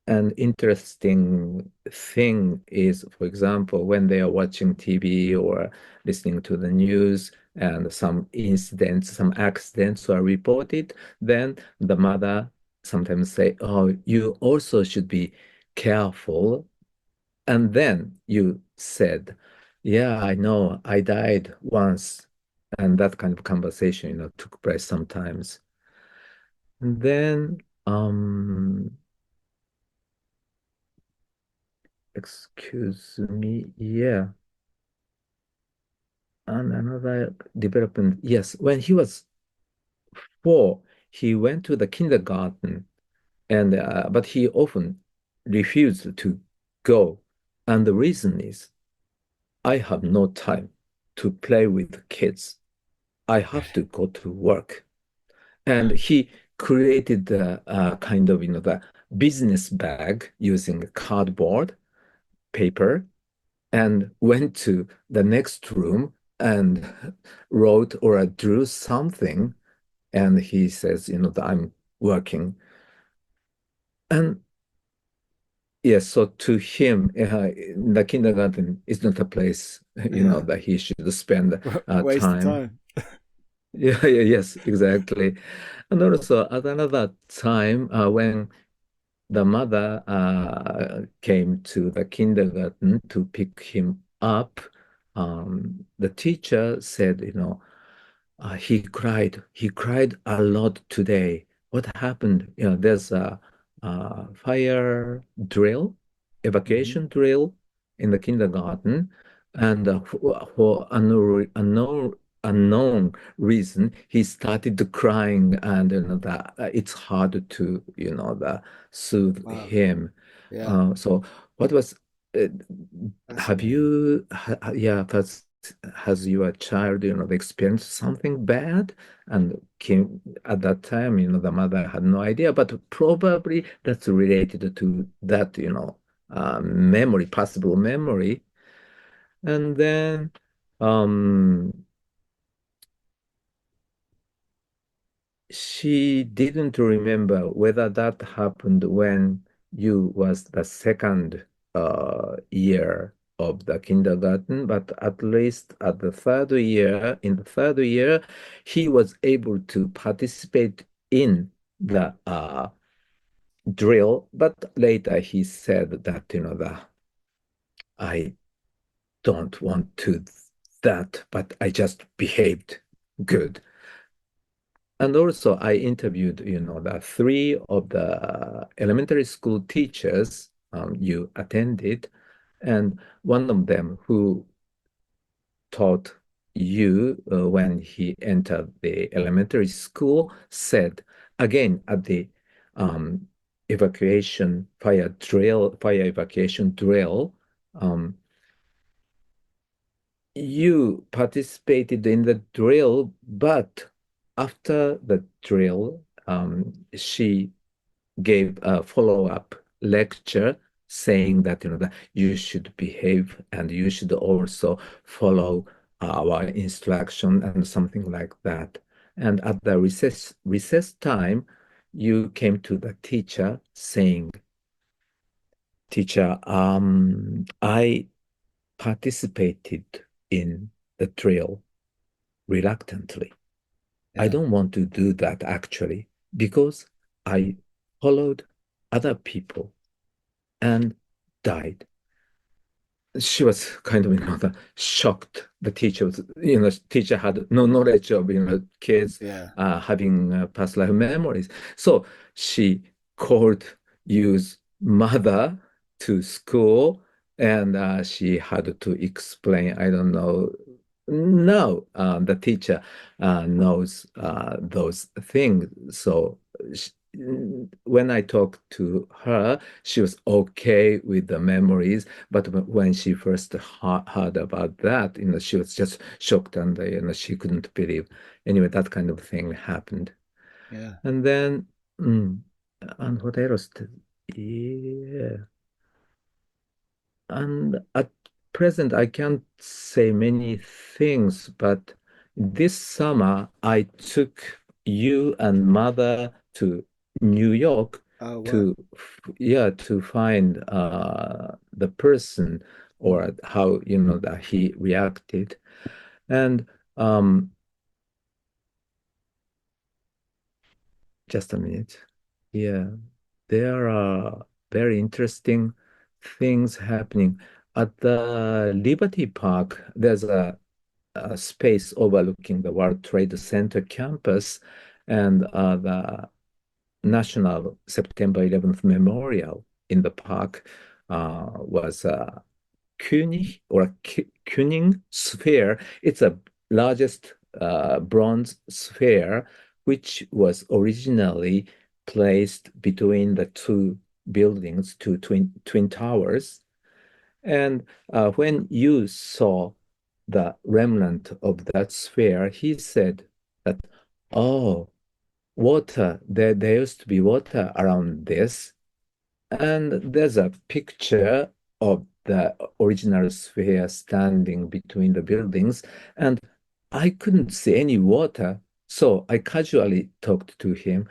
Speaker 2: An interesting thing is, for example, when they are watching TV or listening to the news and some incidents, some accidents are reported, then the mother sometimes say, "Oh, you also should be careful." And then you said, "Yeah, I know, I died once." And that kind of conversation, took place sometimes. And then, excuse me. Yeah. And another development. Yes. When he was 4, he went to the kindergarten and but he often refused to go. And the reason is I have no time to play with kids. I have to go to work. And he created the kind of, the business bag using cardboard, paper, and went to the next room and wrote or drew something. And he says, that I'm working. And yes, so to him, the kindergarten is not a place,
Speaker 1: Yeah.
Speaker 2: that he should spend
Speaker 1: Waste of
Speaker 2: time.
Speaker 1: time.
Speaker 2: Yeah, yeah, yes, exactly. And also at another time, when the mother came to the kindergarten to pick him up. The teacher said, he cried. He cried a lot today. What happened? There's a fire drill,
Speaker 1: Hmm.
Speaker 2: evacuation drill in the kindergarten, and for unknown reason, he started crying, and that it's hard to soothe
Speaker 1: Wow.
Speaker 2: him.
Speaker 1: Yeah.
Speaker 2: So, what was? Uh, have
Speaker 1: Fascinating.
Speaker 2: you? Yeah, has your child, experienced something bad? And came at that time, the mother had no idea, but probably that's related to that, memory, possible memory. And then, um, she didn't remember whether that happened when you was the second year of the kindergarten, but at least at the third year, in the third year, he was able to participate in the drill. But later he said that, I don't want to that, but I just behaved good. And also, I interviewed, the three of the elementary school teachers you attended, and one of them who taught you when he entered the elementary school said, again at the um, fire evacuation drill, um, you participated in the drill, but after the drill, she gave a follow-up lecture saying that that you should behave and you should also follow our instruction and something like that. And at the recess time, you came to the teacher saying, "Teacher, I participated in the drill reluctantly. I
Speaker 1: Yeah.
Speaker 2: don't want to do that actually because I followed other people and died." She was kind of, shocked. The teacher was, teacher had no knowledge of, kids
Speaker 1: Yeah.
Speaker 2: having past life memories. So she called Yu's mother to school, and she had to explain. I don't know. No, the teacher knows those things. So when I talked to her, she was okay with the memories. But when she first heard about that, she was just shocked and she couldn't believe. Anyway, that kind of thing happened.
Speaker 1: Yeah.
Speaker 2: And then, mm, and what else? Yeah. And at present, I can't say many things, but this summer I took you and mother to New York
Speaker 1: Oh, wow.
Speaker 2: to, yeah, to find the person
Speaker 1: Mm.
Speaker 2: or how, that he reacted. And um, just a minute. Yeah, there are very interesting things happening. At the Liberty Park, there's a space overlooking the World Trade Center campus and the National September 11th Memorial in the park was Kuning sphere. It's a largest bronze sphere, which was originally placed between the two buildings, two twin towers. And when you saw the remnant of that sphere, he said that, oh, water, there used to be water around this. And there's a picture of the original sphere standing between the buildings, and I couldn't see any water. So I casually talked to him.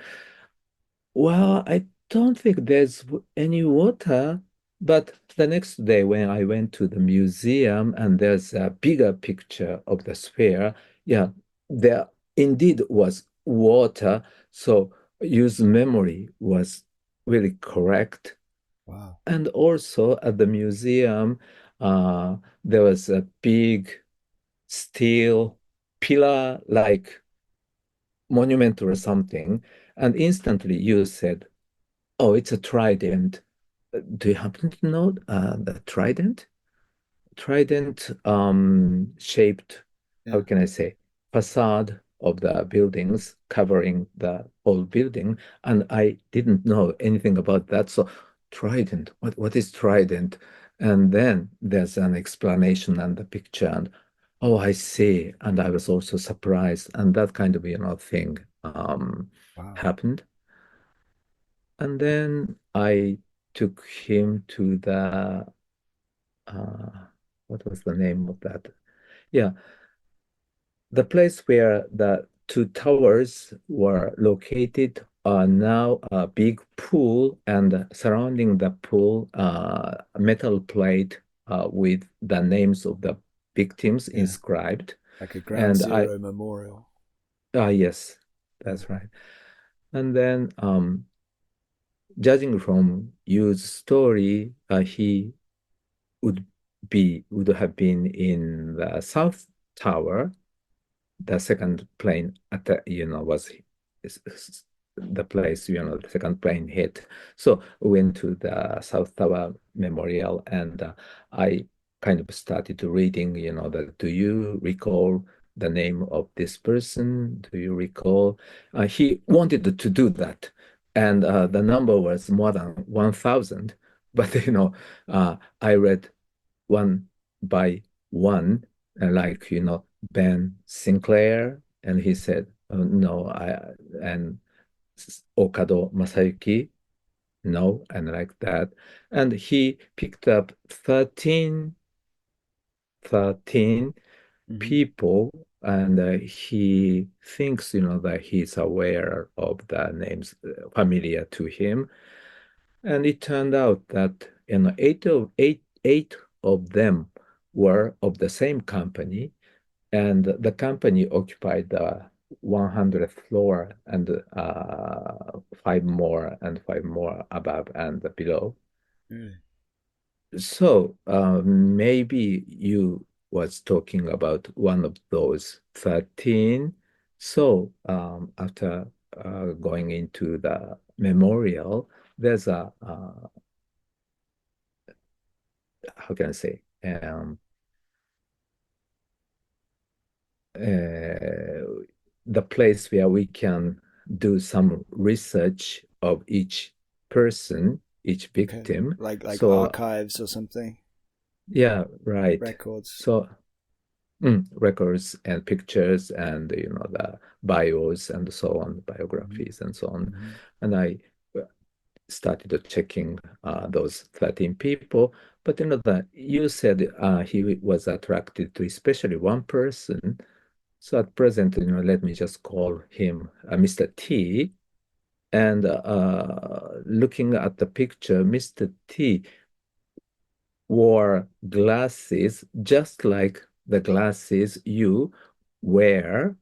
Speaker 2: Well, I don't think there's any water, but the next day when I went to the museum and there's a bigger picture of the sphere, yeah, there indeed was water. So use memory was really correct.
Speaker 1: Wow.
Speaker 2: And also at the museum, there was a big steel pillar-like monument or something. And instantly you said, oh, it's a trident. Do you happen to know the trident? Trident shaped, how
Speaker 1: Yeah.
Speaker 2: can I say, facade of the buildings covering the whole building. And I didn't know anything about that. So trident, what is trident? And then there's an explanation and the picture and oh, I see. And I was also surprised. And that kind of, thing
Speaker 1: Wow.
Speaker 2: happened. And then I took him to the uh, what was the name of that? Yeah, the place where the two towers were located are now a big pool, and surrounding the pool, a metal plate with the names of the victims
Speaker 1: Yeah.
Speaker 2: inscribed.
Speaker 1: Like a ground
Speaker 2: And
Speaker 1: zero memorial.
Speaker 2: yes,
Speaker 1: Yeah.
Speaker 2: that's right. And then, judging from Yu's story, he would would have been in the South Tower. The second plane was the place the second plane hit. So we went to the South Tower Memorial, and I kind of started reading. That do you recall the name of this person? Do you recall? He wanted to do that, and the number was more than 1,000. But I read one by one, like Ben Sinclair, and he said, oh, no, and Okado Masayuki, no, and like that. And he picked up 13
Speaker 1: Hmm.
Speaker 2: people, and he thinks, that he's aware of the names familiar to him. And it turned out that eight of them were of the same company, and the company occupied the 100th floor and five more above and below.
Speaker 1: Really?
Speaker 2: So maybe you was talking about one of those 13. So after going into the memorial, there's how can I say, the place where we can do some research of each person, each
Speaker 1: Okay.
Speaker 2: victim.
Speaker 1: Like
Speaker 2: So
Speaker 1: archives or something,
Speaker 2: yeah, right.
Speaker 1: records.
Speaker 2: So records and pictures and the bios and so on,
Speaker 1: Mm-hmm.
Speaker 2: biographies and so on.
Speaker 1: Mm-hmm.
Speaker 2: And I started checking those 13 people. But that you said he was attracted to especially one person. So at present, let me just call him Mr. T. And looking at the picture, Mr. T wore glasses just like the glasses you wear.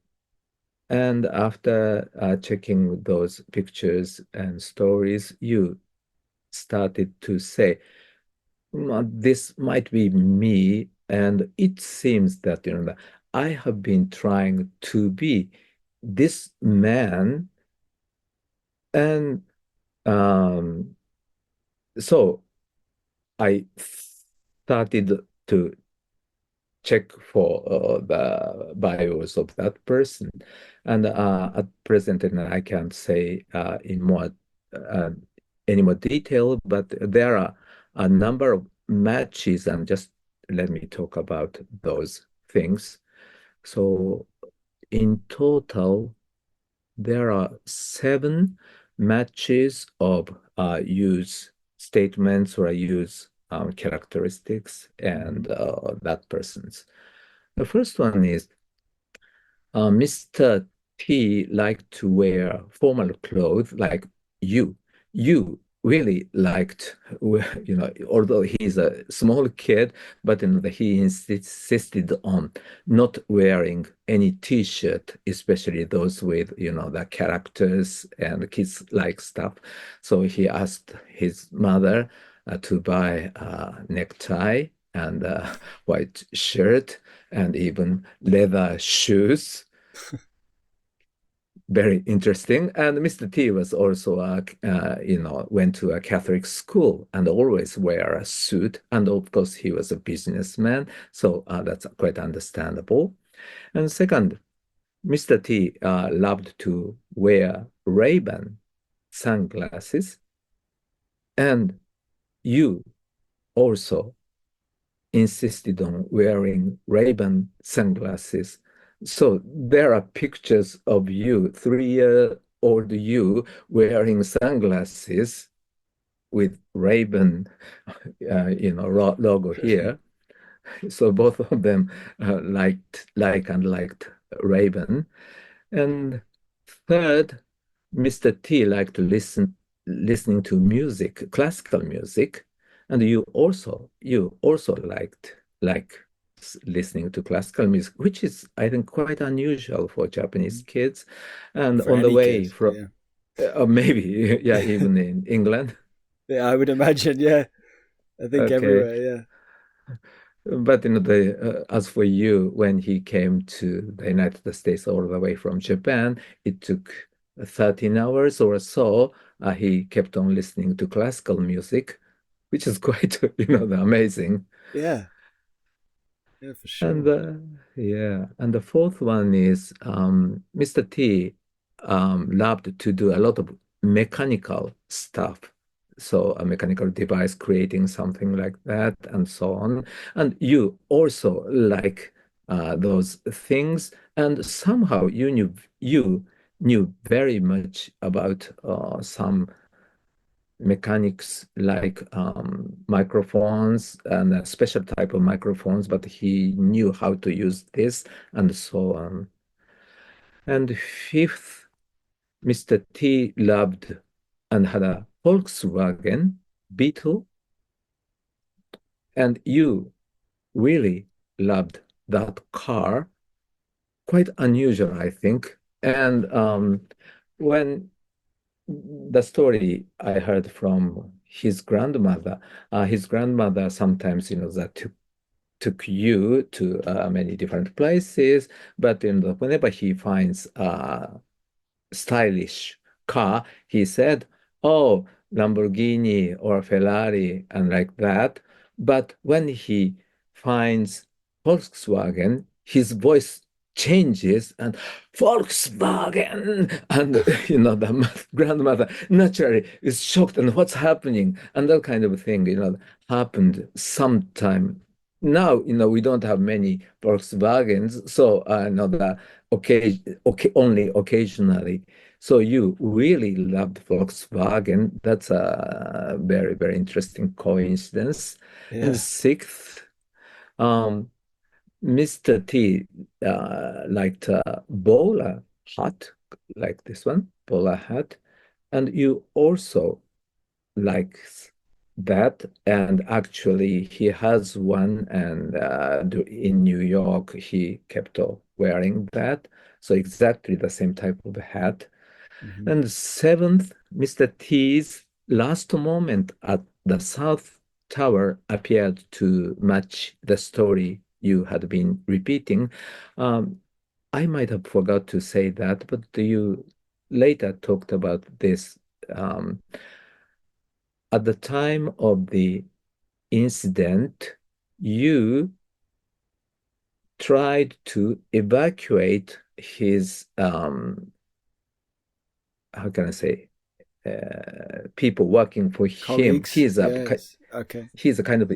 Speaker 2: And after checking those pictures and stories, you started to say, this might be me. And it seems that, I have been trying to be this man. And um, so I started to check for the bios of that person. And at present, and I can't say in more uh, any more detail, but there are a number of matches, and just let me talk about those things. So in total, there are 7 matches of use statements or use characteristics
Speaker 1: Mm-hmm.
Speaker 2: and that person's. The first one is Mr. T liked to wear formal clothes like you. You really liked, although he's a small kid, but he insisted on not wearing any T-shirt, especially those with, the characters and kids-like stuff. So he asked his mother to buy a necktie and a white shirt and even leather shoes. Very interesting. And Mr. T was also, went to a Catholic school and always wear a suit. And of course, he was a businessman. So that's quite understandable. And second, Mr. T loved to wear Ray-Ban sunglasses. And you also insisted on wearing Ray-Ban sunglasses. So there are pictures of you, 3-year-old you, wearing sunglasses with Ray-Ban, logo here. So both of them liked Ray-Ban. And third, Mr. T liked to listening to music, classical music, and you also like listening to classical music, which is, I think, quite unusual for Japanese kids. And
Speaker 1: For
Speaker 2: on the
Speaker 1: any
Speaker 2: way
Speaker 1: kid,
Speaker 2: from
Speaker 1: yeah.
Speaker 2: maybe yeah, even in England.
Speaker 1: Yeah, I would imagine. Yeah, I think
Speaker 2: Okay,
Speaker 1: everywhere. Yeah,
Speaker 2: but as for you, when he came to the United States all the way from Japan, it took 13 hours or so. He kept on listening to classical music, which is quite, amazing.
Speaker 1: yeah, yeah, for
Speaker 2: And
Speaker 1: sure.
Speaker 2: yeah, and the fourth one is Mr. T loved to do a lot of mechanical stuff. So a mechanical device creating something like that and so on. And you also like those things. And somehow you knew very much about some mechanics like microphones and a special type of microphones, but he knew how to use this and so on. And fifth, Mr. T loved and had a Volkswagen Beetle, and you really loved that car. Quite unusual, I think. And when the story I heard from his grandmother sometimes, that took you to many different places, but whenever he finds a stylish car, he said, "Oh, Lamborghini or Ferrari," and like that. But when he finds Volkswagen, his voice changes and Volkswagen and the grandmother naturally is shocked and what's happening and that kind of thing happened sometime. Now we don't have many Volkswagens, so the only occasionally. So you really loved Volkswagen. That's a very, very interesting coincidence. And
Speaker 1: Yeah.
Speaker 2: sixth, um, Mr. T liked a bowler hat, like this one, bowler hat, and you also likes that. And actually, he has one, and in New York, he kept wearing that. So exactly the same type of hat.
Speaker 1: Hmm.
Speaker 2: And seventh, Mr. T's last moment at the South Tower appeared to match the story you had been repeating. Um, I might have forgot to say that, but you later talked about this. Um, at the time of the incident, you tried to evacuate his, how can I say, people working for him.
Speaker 1: Colleagues. Yes. Okay.
Speaker 2: He's a kind of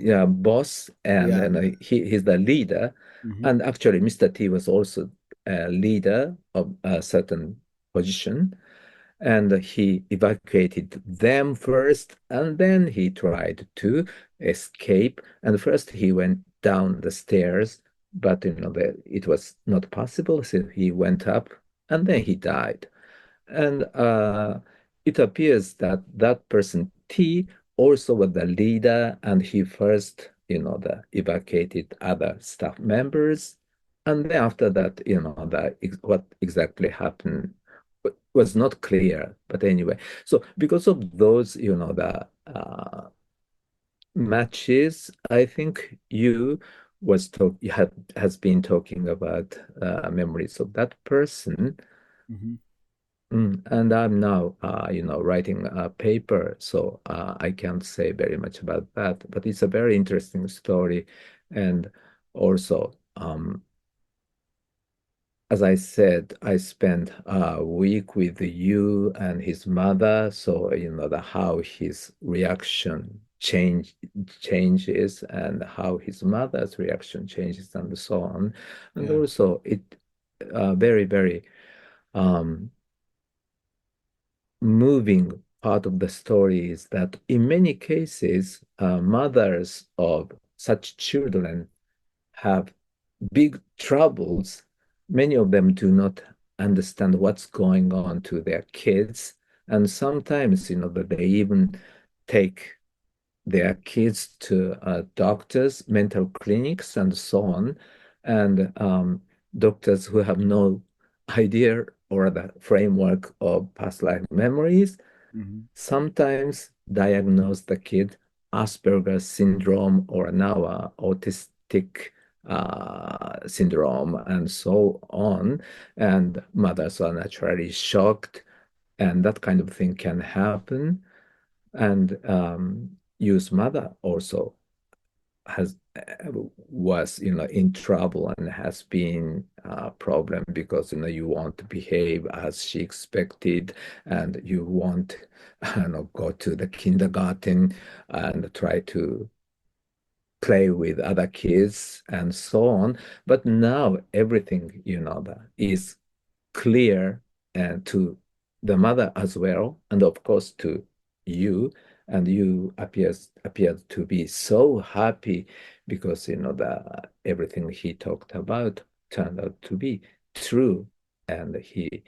Speaker 2: boss, and
Speaker 1: Yeah.
Speaker 2: he's the leader.
Speaker 1: Hmm.
Speaker 2: And actually, Mr. T was also a leader of a certain position, and he evacuated them first, and then he tried to escape. And first, he went down the stairs, but it was not possible, so he went up, and then he died. And it appears that that person, T, also was the leader, and he first, evacuated other staff members. And then after that, what exactly happened was not clear. But anyway, so because of those, the matches, I think you has been talking about memories of that person.
Speaker 1: Hmm.
Speaker 2: And I'm now, writing a paper, so I can't say very much about that. But it's a very interesting story, and also, as I said, I spent a week with you and his mother, so how his reaction changes, and how his mother's reaction changes, and so on. And
Speaker 1: Yeah.
Speaker 2: also, it very, very. Um, moving part of the story is that in many cases, mothers of such children have big troubles. Many of them do not understand what's going on to their kids. And sometimes, that they even take their kids to doctors, mental clinics, and so on. And doctors who have no idea or the framework of past life memories
Speaker 1: Hmm.
Speaker 2: sometimes diagnose the kid Asperger's syndrome or now autistic syndrome and so on. And mothers are naturally shocked, and that kind of thing can happen. And Yu's mother also has was in trouble and has been a problem because you won't behave as she expected, and you won't go to the kindergarten and try to play with other kids and so on. But now everything that is clear, and to the mother as well, and of course to you. And you appeared to be so happy because the everything he talked about turned out to be true. And he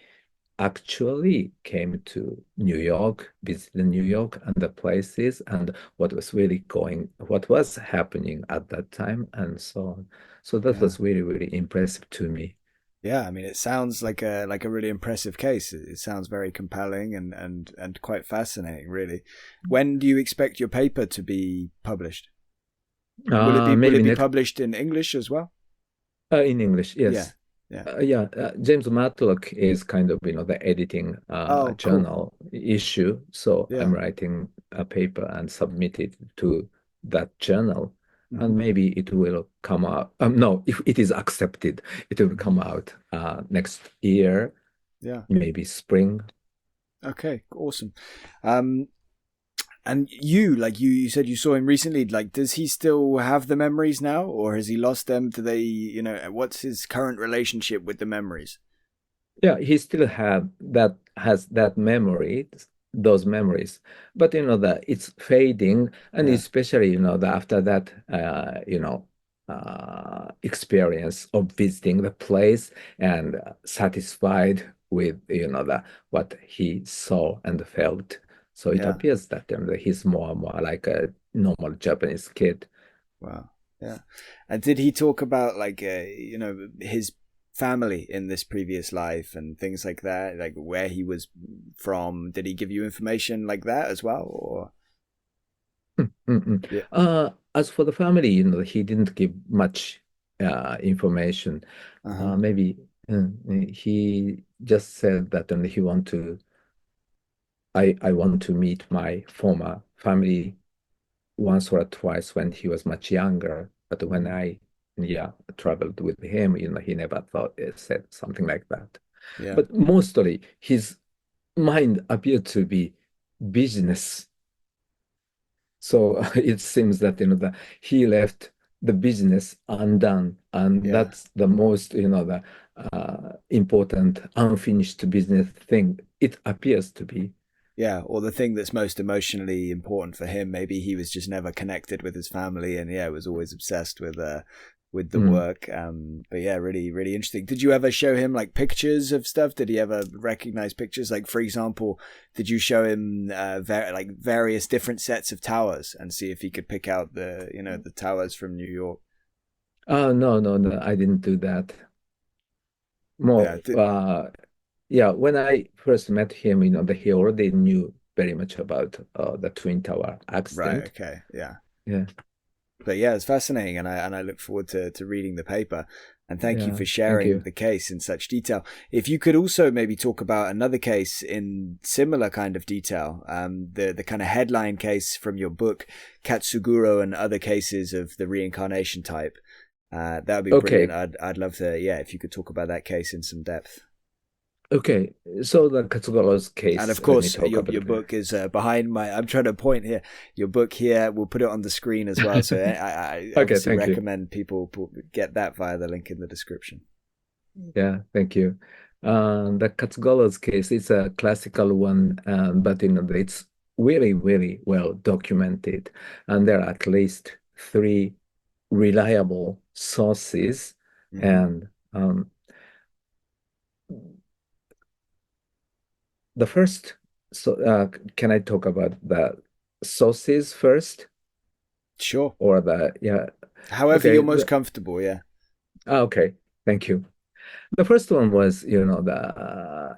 Speaker 2: actually came to New York, visited New York and the places, and what was happening at that time, and so on. So that
Speaker 1: Yeah.
Speaker 2: was really, really impressive to me.
Speaker 1: Yeah, I mean, it sounds like a really impressive case. It sounds very compelling and quite fascinating, really. When do you expect your paper to be published? And will it
Speaker 2: Maybe
Speaker 1: be
Speaker 2: next
Speaker 1: published in English as well?
Speaker 2: in English,
Speaker 1: Yeah,
Speaker 2: yes.
Speaker 1: yeah.
Speaker 2: Yeah, James Matlock is kind of, the editing
Speaker 1: Oh, cool.
Speaker 2: journal issue. So I'm
Speaker 1: Yeah.
Speaker 2: writing a paper and submit it to that journal. and maybe it will come out. No, if it is accepted, it will come out next year,
Speaker 1: Yeah.
Speaker 2: maybe spring.
Speaker 1: Okay, awesome. Um, and you said you saw him recently. Like, does he still have the memories now, or has he lost them? Do they, what's his current relationship with the memories?
Speaker 2: Yeah, he still has that memory, those memories, but that it's fading, and
Speaker 1: Yeah,
Speaker 2: especially after that experience of visiting the place and satisfied with the what he saw and felt. So it
Speaker 1: yeah.
Speaker 2: appears that he's more and more like a normal Japanese kid.
Speaker 1: Wow. Yeah. And did he talk about like his family in this previous life and things like that, like where he was from? Did he give you information like that as well, or?
Speaker 2: Mm-mm.
Speaker 1: Yeah.
Speaker 2: As for the family, he didn't give much information.
Speaker 1: Uh-huh.
Speaker 2: Maybe he just said that I want to meet my former family once or twice when he was much younger. But when
Speaker 1: Mhm.
Speaker 2: I, yeah, traveled with him, he never said something like that.
Speaker 1: Yeah.
Speaker 2: But mostly his mind appeared to be business. So it seems that he left the business undone, and
Speaker 1: Yeah.
Speaker 2: that's the most the important unfinished business thing. It appears to be.
Speaker 1: Yeah, or the thing that's most emotionally important for him. Maybe he was just never connected with his family, and yeah, was always obsessed with the
Speaker 2: Mm.
Speaker 1: work. But yeah, really, really interesting. Did you ever show him like pictures of stuff? Did he ever recognize pictures? Like, for example, did you show him like various different sets of towers and see if he could pick out the towers from New York?
Speaker 2: Oh, no, no, no, I didn't do that.
Speaker 1: Yeah.
Speaker 2: More, yeah, when I first met him, he already knew very much about the Twin Tower
Speaker 1: Right.
Speaker 2: accident.
Speaker 1: Okay. Yeah.
Speaker 2: Yeah,
Speaker 1: But yeah, it's fascinating, and I look forward to reading the paper. And thank you
Speaker 2: yeah,
Speaker 1: for
Speaker 2: thank
Speaker 1: sharing
Speaker 2: you.
Speaker 1: the case in such detail. If you could also maybe talk about another case in similar kind of detail, the kind of headline case from your book, Katsugoro, and other cases of the reincarnation type, that would be brilliant.
Speaker 2: Okay,
Speaker 1: I'd love to, yeah, if you could talk about that case in some depth.
Speaker 2: okay. So the Katsugoro's
Speaker 1: And
Speaker 2: case,
Speaker 1: of
Speaker 2: let me
Speaker 1: course,
Speaker 2: talk
Speaker 1: your
Speaker 2: about it.
Speaker 1: book is behind my. I'm trying to point here. Your book here. We'll put it on the screen as well. So I
Speaker 2: Okay,
Speaker 1: obviously
Speaker 2: thank you.
Speaker 1: recommend people get that via the link in the description.
Speaker 2: Yeah, thank you. The Katsugoro's case is a classical one, but it's really, really well documented, and there are at least three reliable sources.
Speaker 1: Hmm.
Speaker 2: And the first, so can I talk about the sources first,
Speaker 1: Sure.
Speaker 2: or yeah?
Speaker 1: However,
Speaker 2: Okay,
Speaker 1: you're most comfortable. Yeah.
Speaker 2: okay, thank you. The first one was,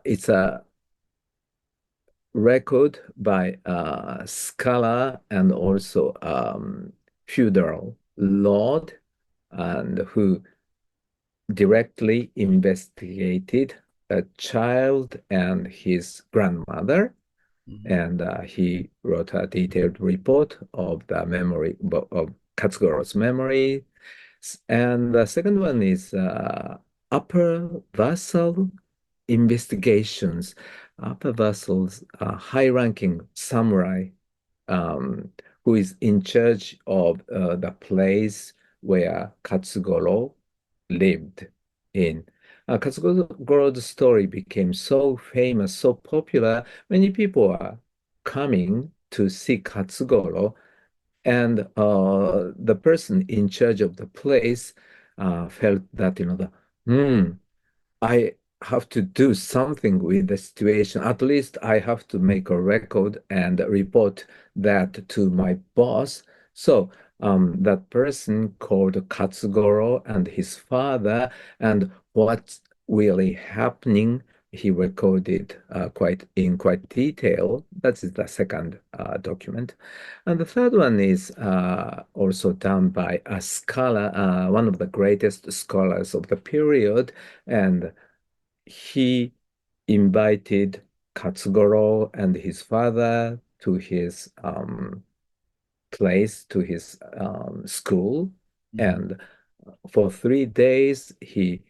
Speaker 2: it's a record by a scholar and also feudal lord, and who directly investigated a child and his grandmother,
Speaker 1: Hmm.
Speaker 2: and he wrote a detailed report of the memory of Katsugoro's memory. And the second one is upper vassal investigations. Upper vassals, high-ranking samurai, um, who is in charge of the place where Katsugoro lived in. Katsugoro's story became so famous, so popular, many people are coming to see Katsugoro, and the person in charge of the place felt that, I have to do something with the situation. At least I have to make a record and report that to my boss. So that person called Katsugoro and his father, and what's really happening, he recorded quite detail. That is the second document. And the third one is also done by a scholar, one of the greatest scholars of the period, and he invited Katsugoro and his father to his place to his school,
Speaker 1: Hmm.
Speaker 2: and for 3 days he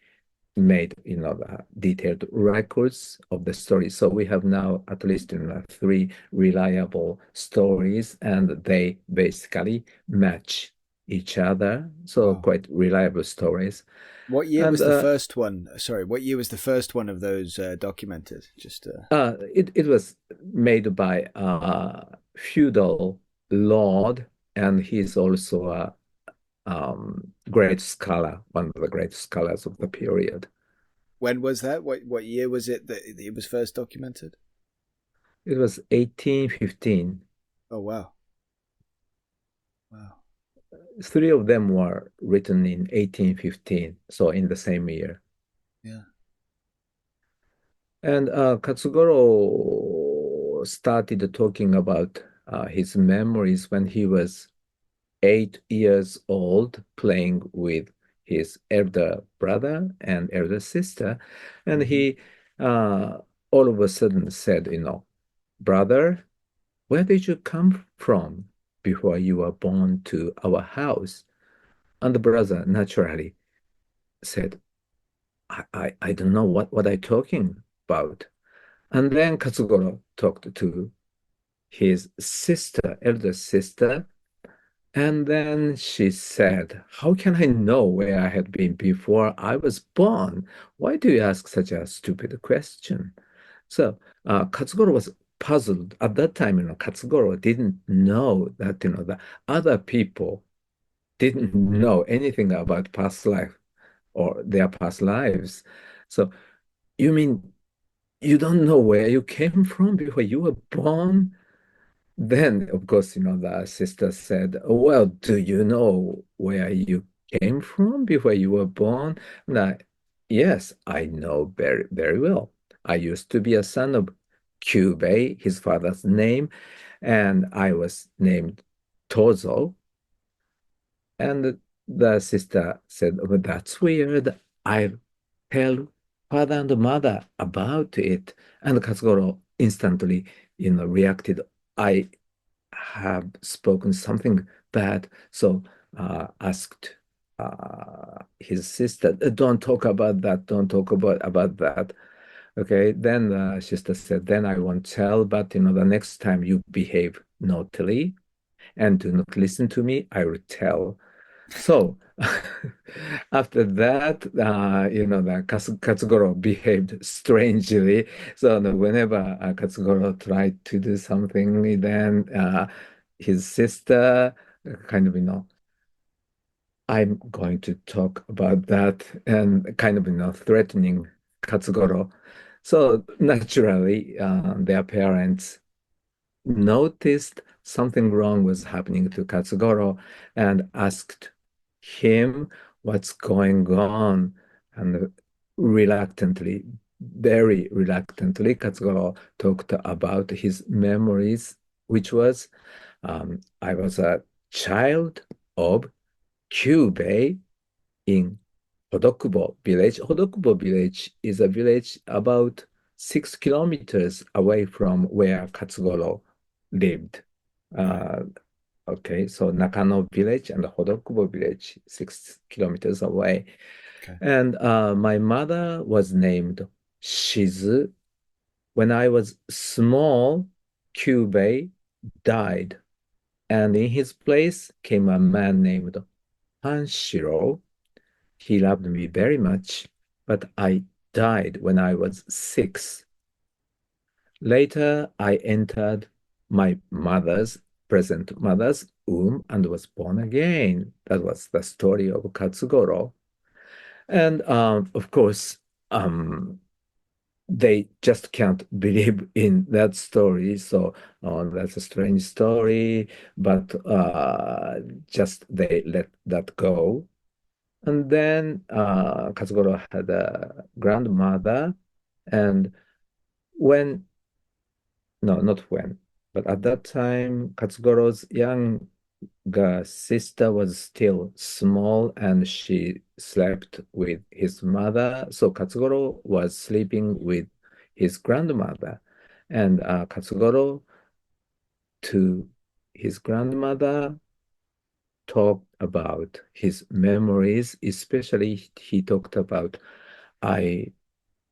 Speaker 2: made the detailed records of the story. So we have now at least three reliable stories, and they basically match each other. So
Speaker 1: Wow.
Speaker 2: quite reliable stories.
Speaker 1: What year
Speaker 2: And
Speaker 1: was the first one? Sorry, what year was the first one of those documented? Just
Speaker 2: it was made by a feudal lord, and he's also a great scholar, one of the great scholars of the period.
Speaker 1: when was that? What year was it that it was first documented?
Speaker 2: It was 1815.
Speaker 1: Oh wow, wow.
Speaker 2: Three of them were written in 1815, so in the same year.
Speaker 1: Yeah.
Speaker 2: And Katsugoro started talking about his memories when he was 8 years old, playing with his elder brother and elder sister. And
Speaker 1: Hmm.
Speaker 2: he all of a sudden said, brother, where did you come from before you were born to our house? And the brother naturally said, I don't know what I'm talking about. And then Katsugoro talked to his sister, elder sister, and then she said, how can I know where I had been before I was born? Why do you ask such a stupid question? So Katsugoro was puzzled. At that time, Katsugoro didn't know that, the other people didn't know anything about past life or their past lives. So you mean you don't know where you came from before you were born? Then, of course, the sister said, well, do you know where you came from before you were born? And yes, I know very, very well. I used to be a son of Kyubei, his father's name, and I was named Tozo. And the sister said, oh, that's weird. I'll tell father and mother about it. And Katsugoro instantly, reacted. I have spoken something bad. So asked his sister, don't talk about that. Don't talk about that. Okay. Then the sister said, then I won't tell, but the next time you behave naughtily and do not listen to me, I will tell. So after that, the Katsugoro behaved strangely. So whenever Katsugoro tried to do something, then his sister kind of, I'm going to talk about that, and kind of, threatening Katsugoro. So naturally, their parents noticed something wrong was happening to Katsugoro and asked him what's going on. And reluctantly, very reluctantly, Katsugoro talked about his memories, which was, I was a child of Kyubei in Hodokubo village. Hodokubo village is a village about 6 kilometers away from where Katsugoro lived.
Speaker 1: Right.
Speaker 2: Uh, okay, so Nakano village and Hodokubo village, 6 kilometers away.
Speaker 1: Okay.
Speaker 2: And my mother was named Shizu. When I was small, Kyubei died, and in his place came a man named Hanshiro. He loved me very much, but I died when I was 6. Later, I entered my present mother's womb and was born again. That was the story of Katsugoro. And of course, they just can't believe in that story. So that's a strange story, but just they let that go. And then Katsugoro had a grandmother, and when, no, not when, but at that time, Katsugoro's younger sister was still small and she slept with his mother. So Katsugoro was sleeping with his grandmother. And Katsugoro, to his grandmother talked about his memories, especially he talked about, I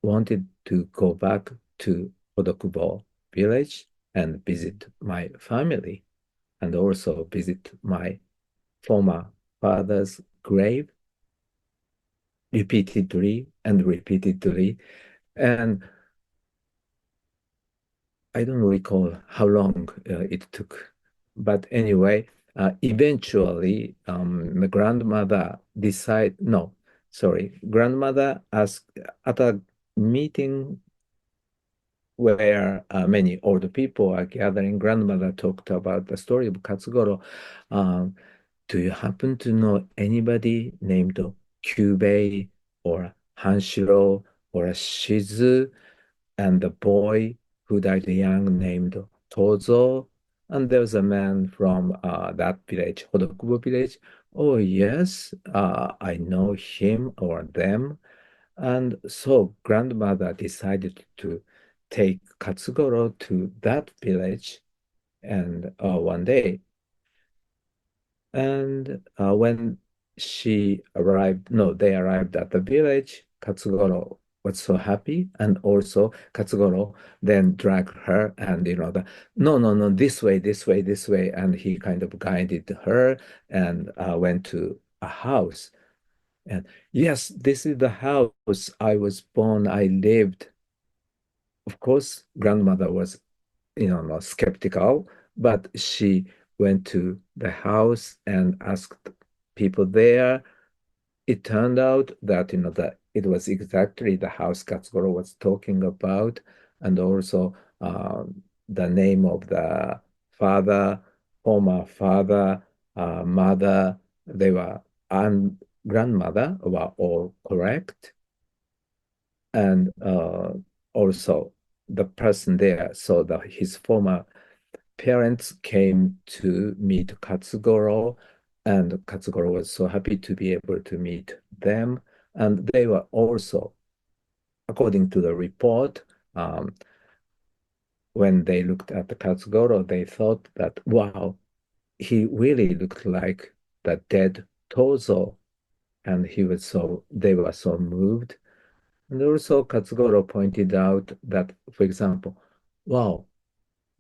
Speaker 2: wanted to go back to Odokubo village and visit my family and also visit my former father's grave repeatedly and repeatedly. And I don't recall how long it took. But anyway, eventually, the grandmother decided, no, sorry, grandmother asked at a meeting where many older people are gathering, grandmother talked about the story of Katsugoro. Um, do you happen to know anybody named Kyubei or Hanshiro or Shizu? And the boy who died young named Tozo. And there was a man from that village, Hodokubo village. Oh, yes, I know him or them. And so grandmother decided to take Katsugoro to that village and one day. And when she arrived, no, they arrived at the village, Katsugoro was so happy. And also Katsugoro then dragged her and, no, no, no, this way, this way, this way. And he kind of guided her and went to a house. And yes, this is the house I was born, I lived. Of course, grandmother was, not skeptical, but she went to the house and asked people there. It turned out that, that it was exactly the house Katsugoro was talking about, and also the name of the father, former father, mother, they were, and grandmother were all correct. And also the person there, so his former parents came to meet Katsugoro, and Katsugoro was so happy to be able to meet them. And they were also, according to the report, when they looked at the Katsugoro, they thought that, wow, he really looked like the dead Tozo. And they were so moved. And also Katsugoro pointed out that, for example, wow,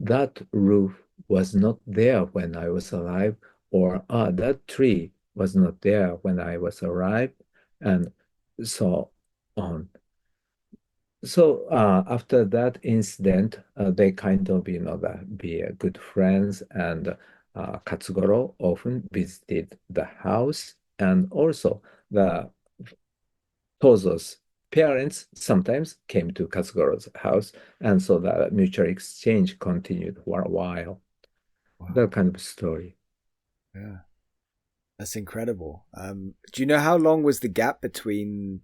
Speaker 2: that roof was not there when I was alive, or that tree was not there when I was alive, and so on. So after that incident, they kind of, be good friends, and Katsugoro often visited the house, and also the Tozo's parents sometimes came to Katsugoro's house, and so the mutual exchange continued for a while.
Speaker 1: Wow.
Speaker 2: That kind of story.
Speaker 1: Yeah. That's incredible. Do you know how long was the gap between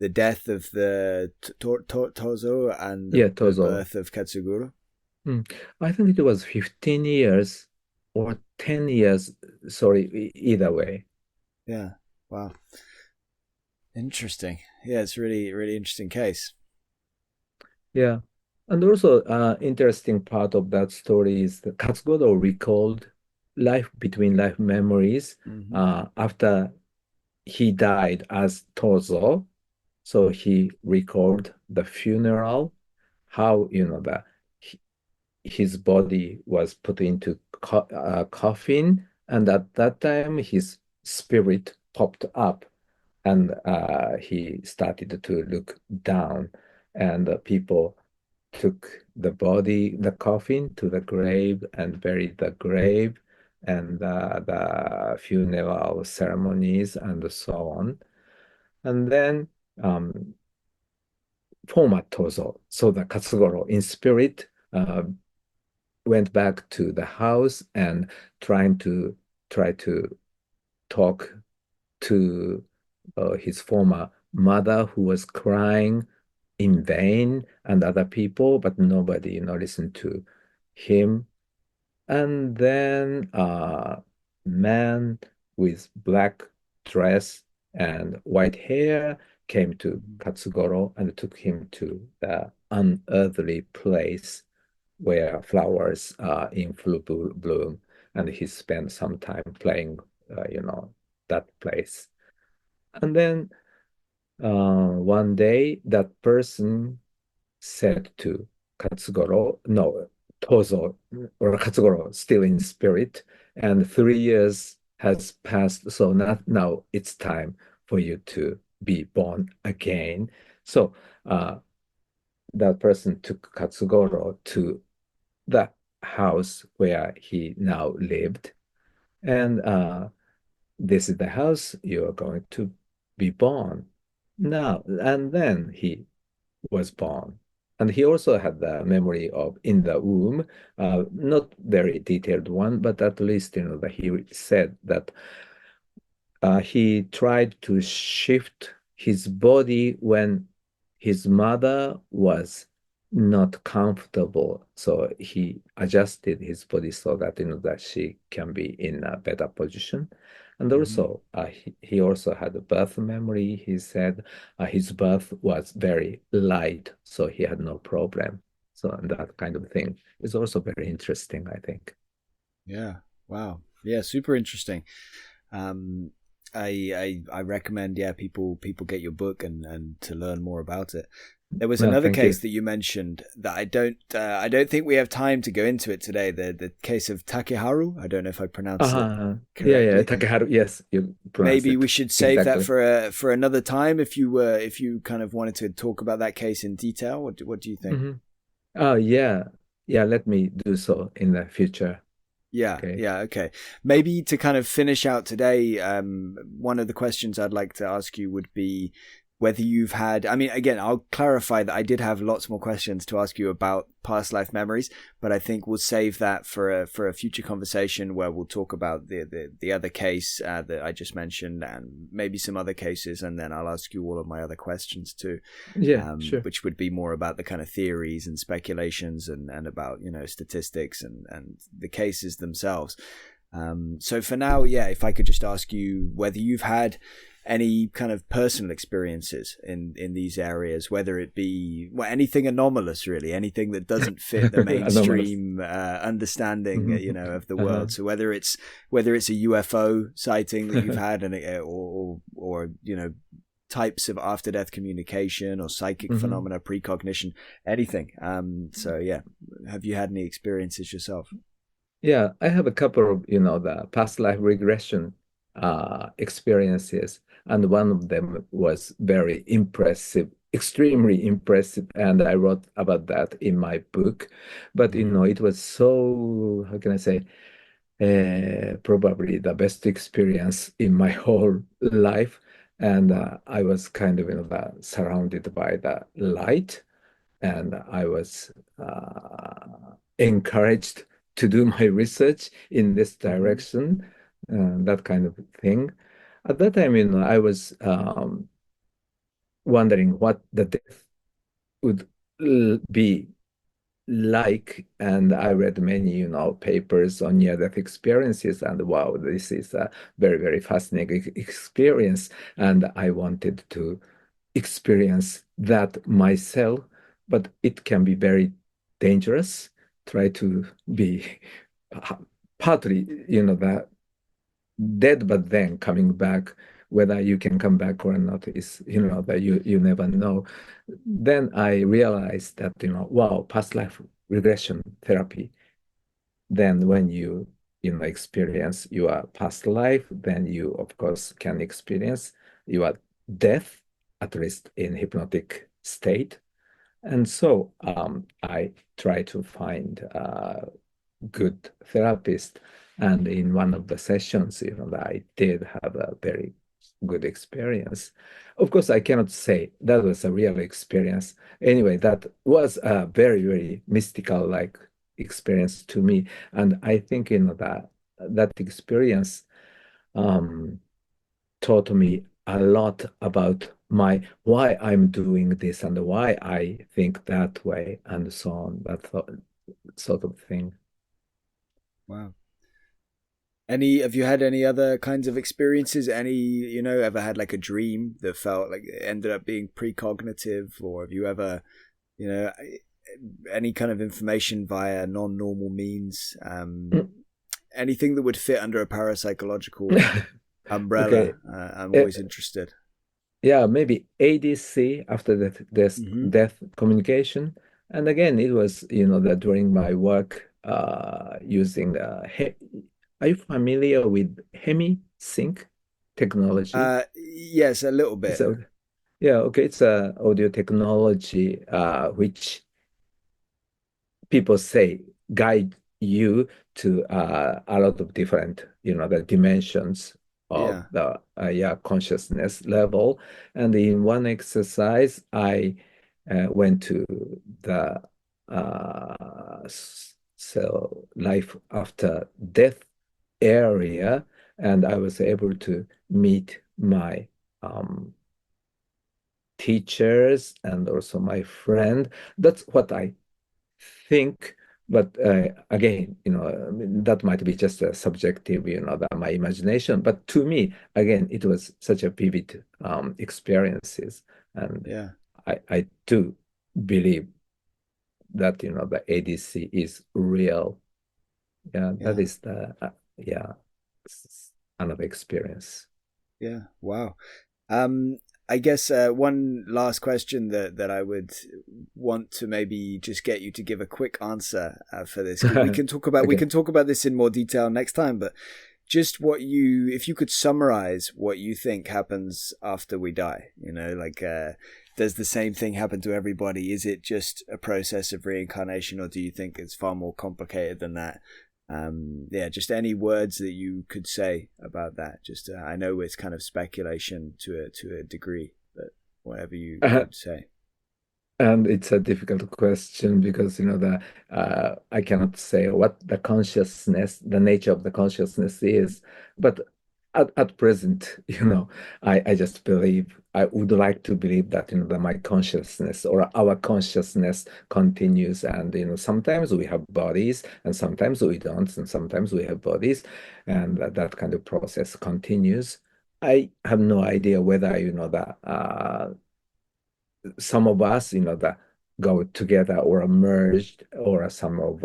Speaker 1: the death of the Tozo and
Speaker 2: Yeah,
Speaker 1: the
Speaker 2: Tozo.
Speaker 1: birth of Katsugoro?
Speaker 2: I think it was 15 years or 10 years. Sorry, either way.
Speaker 1: Yeah. Wow. Interesting. Yeah, it's really, really interesting case.
Speaker 2: Yeah. And also, interesting part of that story is that Katsugoro recalled life between life memories
Speaker 1: Hmm.
Speaker 2: after he died as Tozo. So he recalled the funeral, how, his body was put into coffin, and at that time his spirit popped up, and he started to look down, and people took the coffin to the grave and buried the grave, and the funeral ceremonies and so on. And then format Tozo, so the Katsugoro in spirit went back to the house and try to talk to his former mother, who was crying in vain, and other people, but nobody, listened to him. And then a man with black dress and white hair came to Katsugoro and took him to the unearthly place where flowers are in full bloom. and he spent some time playing, that place. And then one day, that person said to Katsugoro, no, Tozo or Katsugoro, still in spirit, and 3 years has passed, so now it's time for you to be born again. So that person took Katsugoro to the house where he now lived, and this is the house you are going to be born now. And then he was born. And he also had the memory of in the womb, not very detailed one, but at least, that he said that he tried to shift his body when his mother was not comfortable. So he adjusted his body so that, that she can be in a better position. And also, he also had a birth memory. He said his birth was very light, so he had no problem. So that kind of thing is also very interesting, I think.
Speaker 1: Yeah. Wow. Yeah. Super interesting. I recommend, people get your book and to learn more about it. There was another case that you mentioned that I don't think we have time to go into it today. The case of Takeharu. I don't know if I pronounced it correctly.
Speaker 2: Yeah, Takeharu. Yes, you pronounced
Speaker 1: Maybe
Speaker 2: it.
Speaker 1: we should save that for another time. If you kind of wanted to talk about that case in detail, what do you think?
Speaker 2: Yeah. Let me do so in the future.
Speaker 1: Yeah, okay. Yeah, okay. Maybe to kind of finish out today, one of the questions I'd like to ask you would be whether you've had, I mean, again, I'll clarify that I did have lots more questions to ask you about past life memories, but I think we'll save that for a future conversation where we'll talk about the other case that I just mentioned and maybe some other cases, and then I'll ask you all of my other questions too.
Speaker 2: Yeah, sure.
Speaker 1: Which would be more about the kind of theories and speculations and about, statistics and the cases themselves. So for now, if I could just ask you whether you've had any kind of personal experiences in these areas, whether it be anything anomalous, really, anything that doesn't fit the mainstream understanding, of the world. So whether it's a UFO sighting that you've had, or types of after death communication or psychic phenomena, precognition, anything. So have you had any experiences yourself?
Speaker 2: Yeah, I have a couple of the past life regression experiences. And one of them was very impressive, extremely impressive. And I wrote about that in my book. But, it was so, how can I say, probably the best experience in my whole life. And I was kind of, surrounded by the light. And I was encouraged to do my research in this direction, that kind of thing. At that time, I was wondering what the death would be like, and I read many, papers on near-death experiences, and wow, this is a very, very fascinating experience, and I wanted to experience that myself, but it can be very dangerous. Try to be partly, that dead, but then coming back, whether you can come back or not is, that you never know. Then I realized that, wow, past life regression therapy. Then when you experience your past life, then you, of course, can experience your death, at least in hypnotic state. And so I try to find a good therapist. And in one of the sessions, I did have a very good experience. Of course, I cannot say that was a real experience. Anyway, that was a very, very mystical like experience to me. And I think, that experience taught me a lot about why I'm doing this and why I think that way and so on, that sort of thing.
Speaker 1: Wow. Have you had any other kinds of experiences? Ever had like a dream that felt like it ended up being precognitive, or have you ever, any kind of information via non-normal means? anything that would fit under a parapsychological umbrella.
Speaker 2: Okay.
Speaker 1: I'm always interested.
Speaker 2: Yeah, maybe ADC, after this
Speaker 1: Mm-hmm.
Speaker 2: death communication. And again, it was, that during my work using are you familiar with HemiSync technology?
Speaker 1: Yes, a little bit.
Speaker 2: So yeah, okay, it's a audio technology which people say guide you to a lot of different, the dimensions of
Speaker 1: Yeah.
Speaker 2: the consciousness level. And in one exercise, I went to the life after death area, and I was able to meet my teachers and also my friend. That's what I think. But again, I mean, that might be just a subjective, my imagination. But to me, again, it was such a vivid experiences, and
Speaker 1: Yeah.
Speaker 2: I do believe that the ADC is real. Yeah, that
Speaker 1: Yeah.
Speaker 2: is the another experience.
Speaker 1: Yeah. Wow. Um, I guess one last question that I would want to maybe just get you to give a quick answer for this. We can talk about
Speaker 2: Okay.
Speaker 1: this in more detail next time, but just if you could summarize what you think happens after we die, does the same thing happen to everybody? Is it just a process of reincarnation, or do you think it's far more complicated than that? Just any words that you could say about that. Just I know it's kind of speculation to a degree, but whatever you would say.
Speaker 2: And it's a difficult question because I cannot say what the nature of the consciousness is, but at present, I just believe I would like to believe that that my consciousness or our consciousness continues, and sometimes we have bodies and sometimes we don't, and sometimes we have bodies, and that kind of process continues. I have no idea whether that some of us, that go together or merged, or some of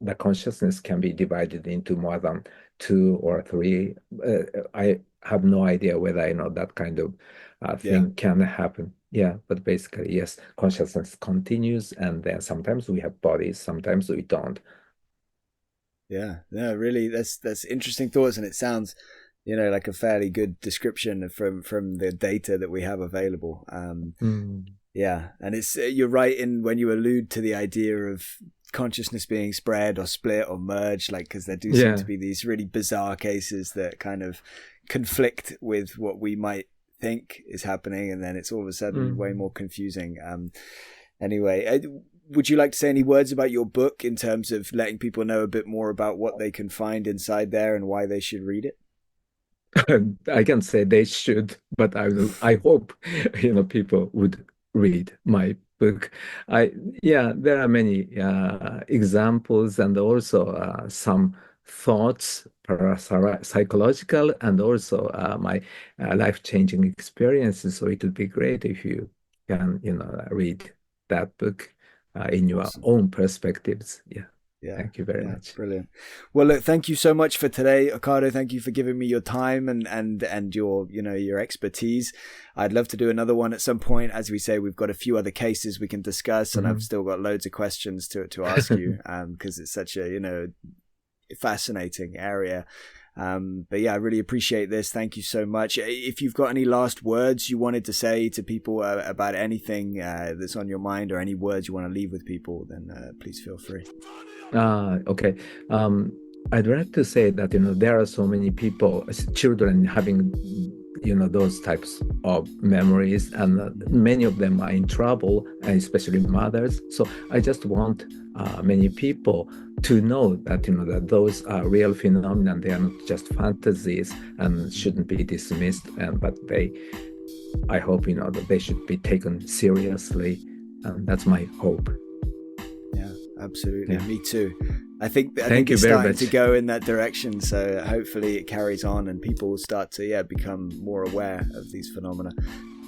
Speaker 2: the consciousness can be divided into more than two or three. I have no idea whether that kind of thing can happen. Yeah, but basically, yes, consciousness continues, and then sometimes we have bodies, sometimes we don't.
Speaker 1: Yeah, no, really, that's interesting thoughts, and it sounds, like a fairly good description from the data that we have available. Yeah, and it's you're right in when you allude to the idea of consciousness being spread or split or merged, because there do seem to be these really bizarre cases that kind of conflict with what we might think is happening, and then it's all of a sudden way more confusing. Anyway, would you like to say any words about your book in terms of letting people know a bit more about what they can find inside there and why they should read it?
Speaker 2: I can say they should, but I hope people would read my book. There are many examples, and also some thoughts, parapsychological, and also my life-changing experiences. So it would be great if you can read that book in your own perspectives. Yeah.
Speaker 1: Yeah.
Speaker 2: Thank you very much.
Speaker 1: Brilliant. Well, look, thank you so much for today, Ohkado. Thank you for giving me your time and your, your expertise. I'd love to do another one at some point. As we say, we've got a few other cases we can discuss, and I've still got loads of questions to ask you, because it's such a, fascinating area. But yeah, I really appreciate this. Thank you so much. If you've got any last words you wanted to say to people about anything that's on your mind, or any words you want to leave with people, then please feel free.
Speaker 2: Okay. I'd like to say that there are so many people, children having those types of memories, and many of them are in trouble, and especially mothers. So I just want many people to know that that those are real phenomena. They are not just fantasies and shouldn't be dismissed. But I hope that they should be taken seriously, and that's my hope.
Speaker 1: Yeah, absolutely. Me too. I think
Speaker 2: Thank you
Speaker 1: it's
Speaker 2: very
Speaker 1: starting
Speaker 2: much.
Speaker 1: to go in that direction. So hopefully it carries on, and people will start to become more aware of these phenomena.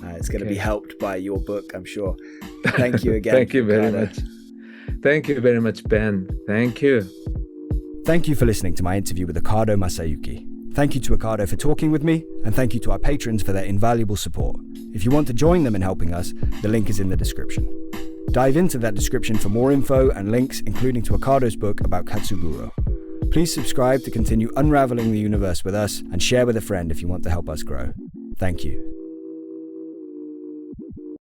Speaker 1: It's going to be helped by your book, I'm sure. Thank you again.
Speaker 2: Thank you very much. Thank you very much, Ben. Thank you.
Speaker 1: Thank you for listening to my interview with Ohkado Masayuki. Thank you to Ohkado for talking with me, and thank you to our patrons for their invaluable support. If you want to join them in helping us, the link is in the description. Dive into that description for more info and links, including to Ohkado's book about Katsugoro. Please subscribe to continue unraveling the universe with us, and share with a friend if you want to help us grow. Thank you.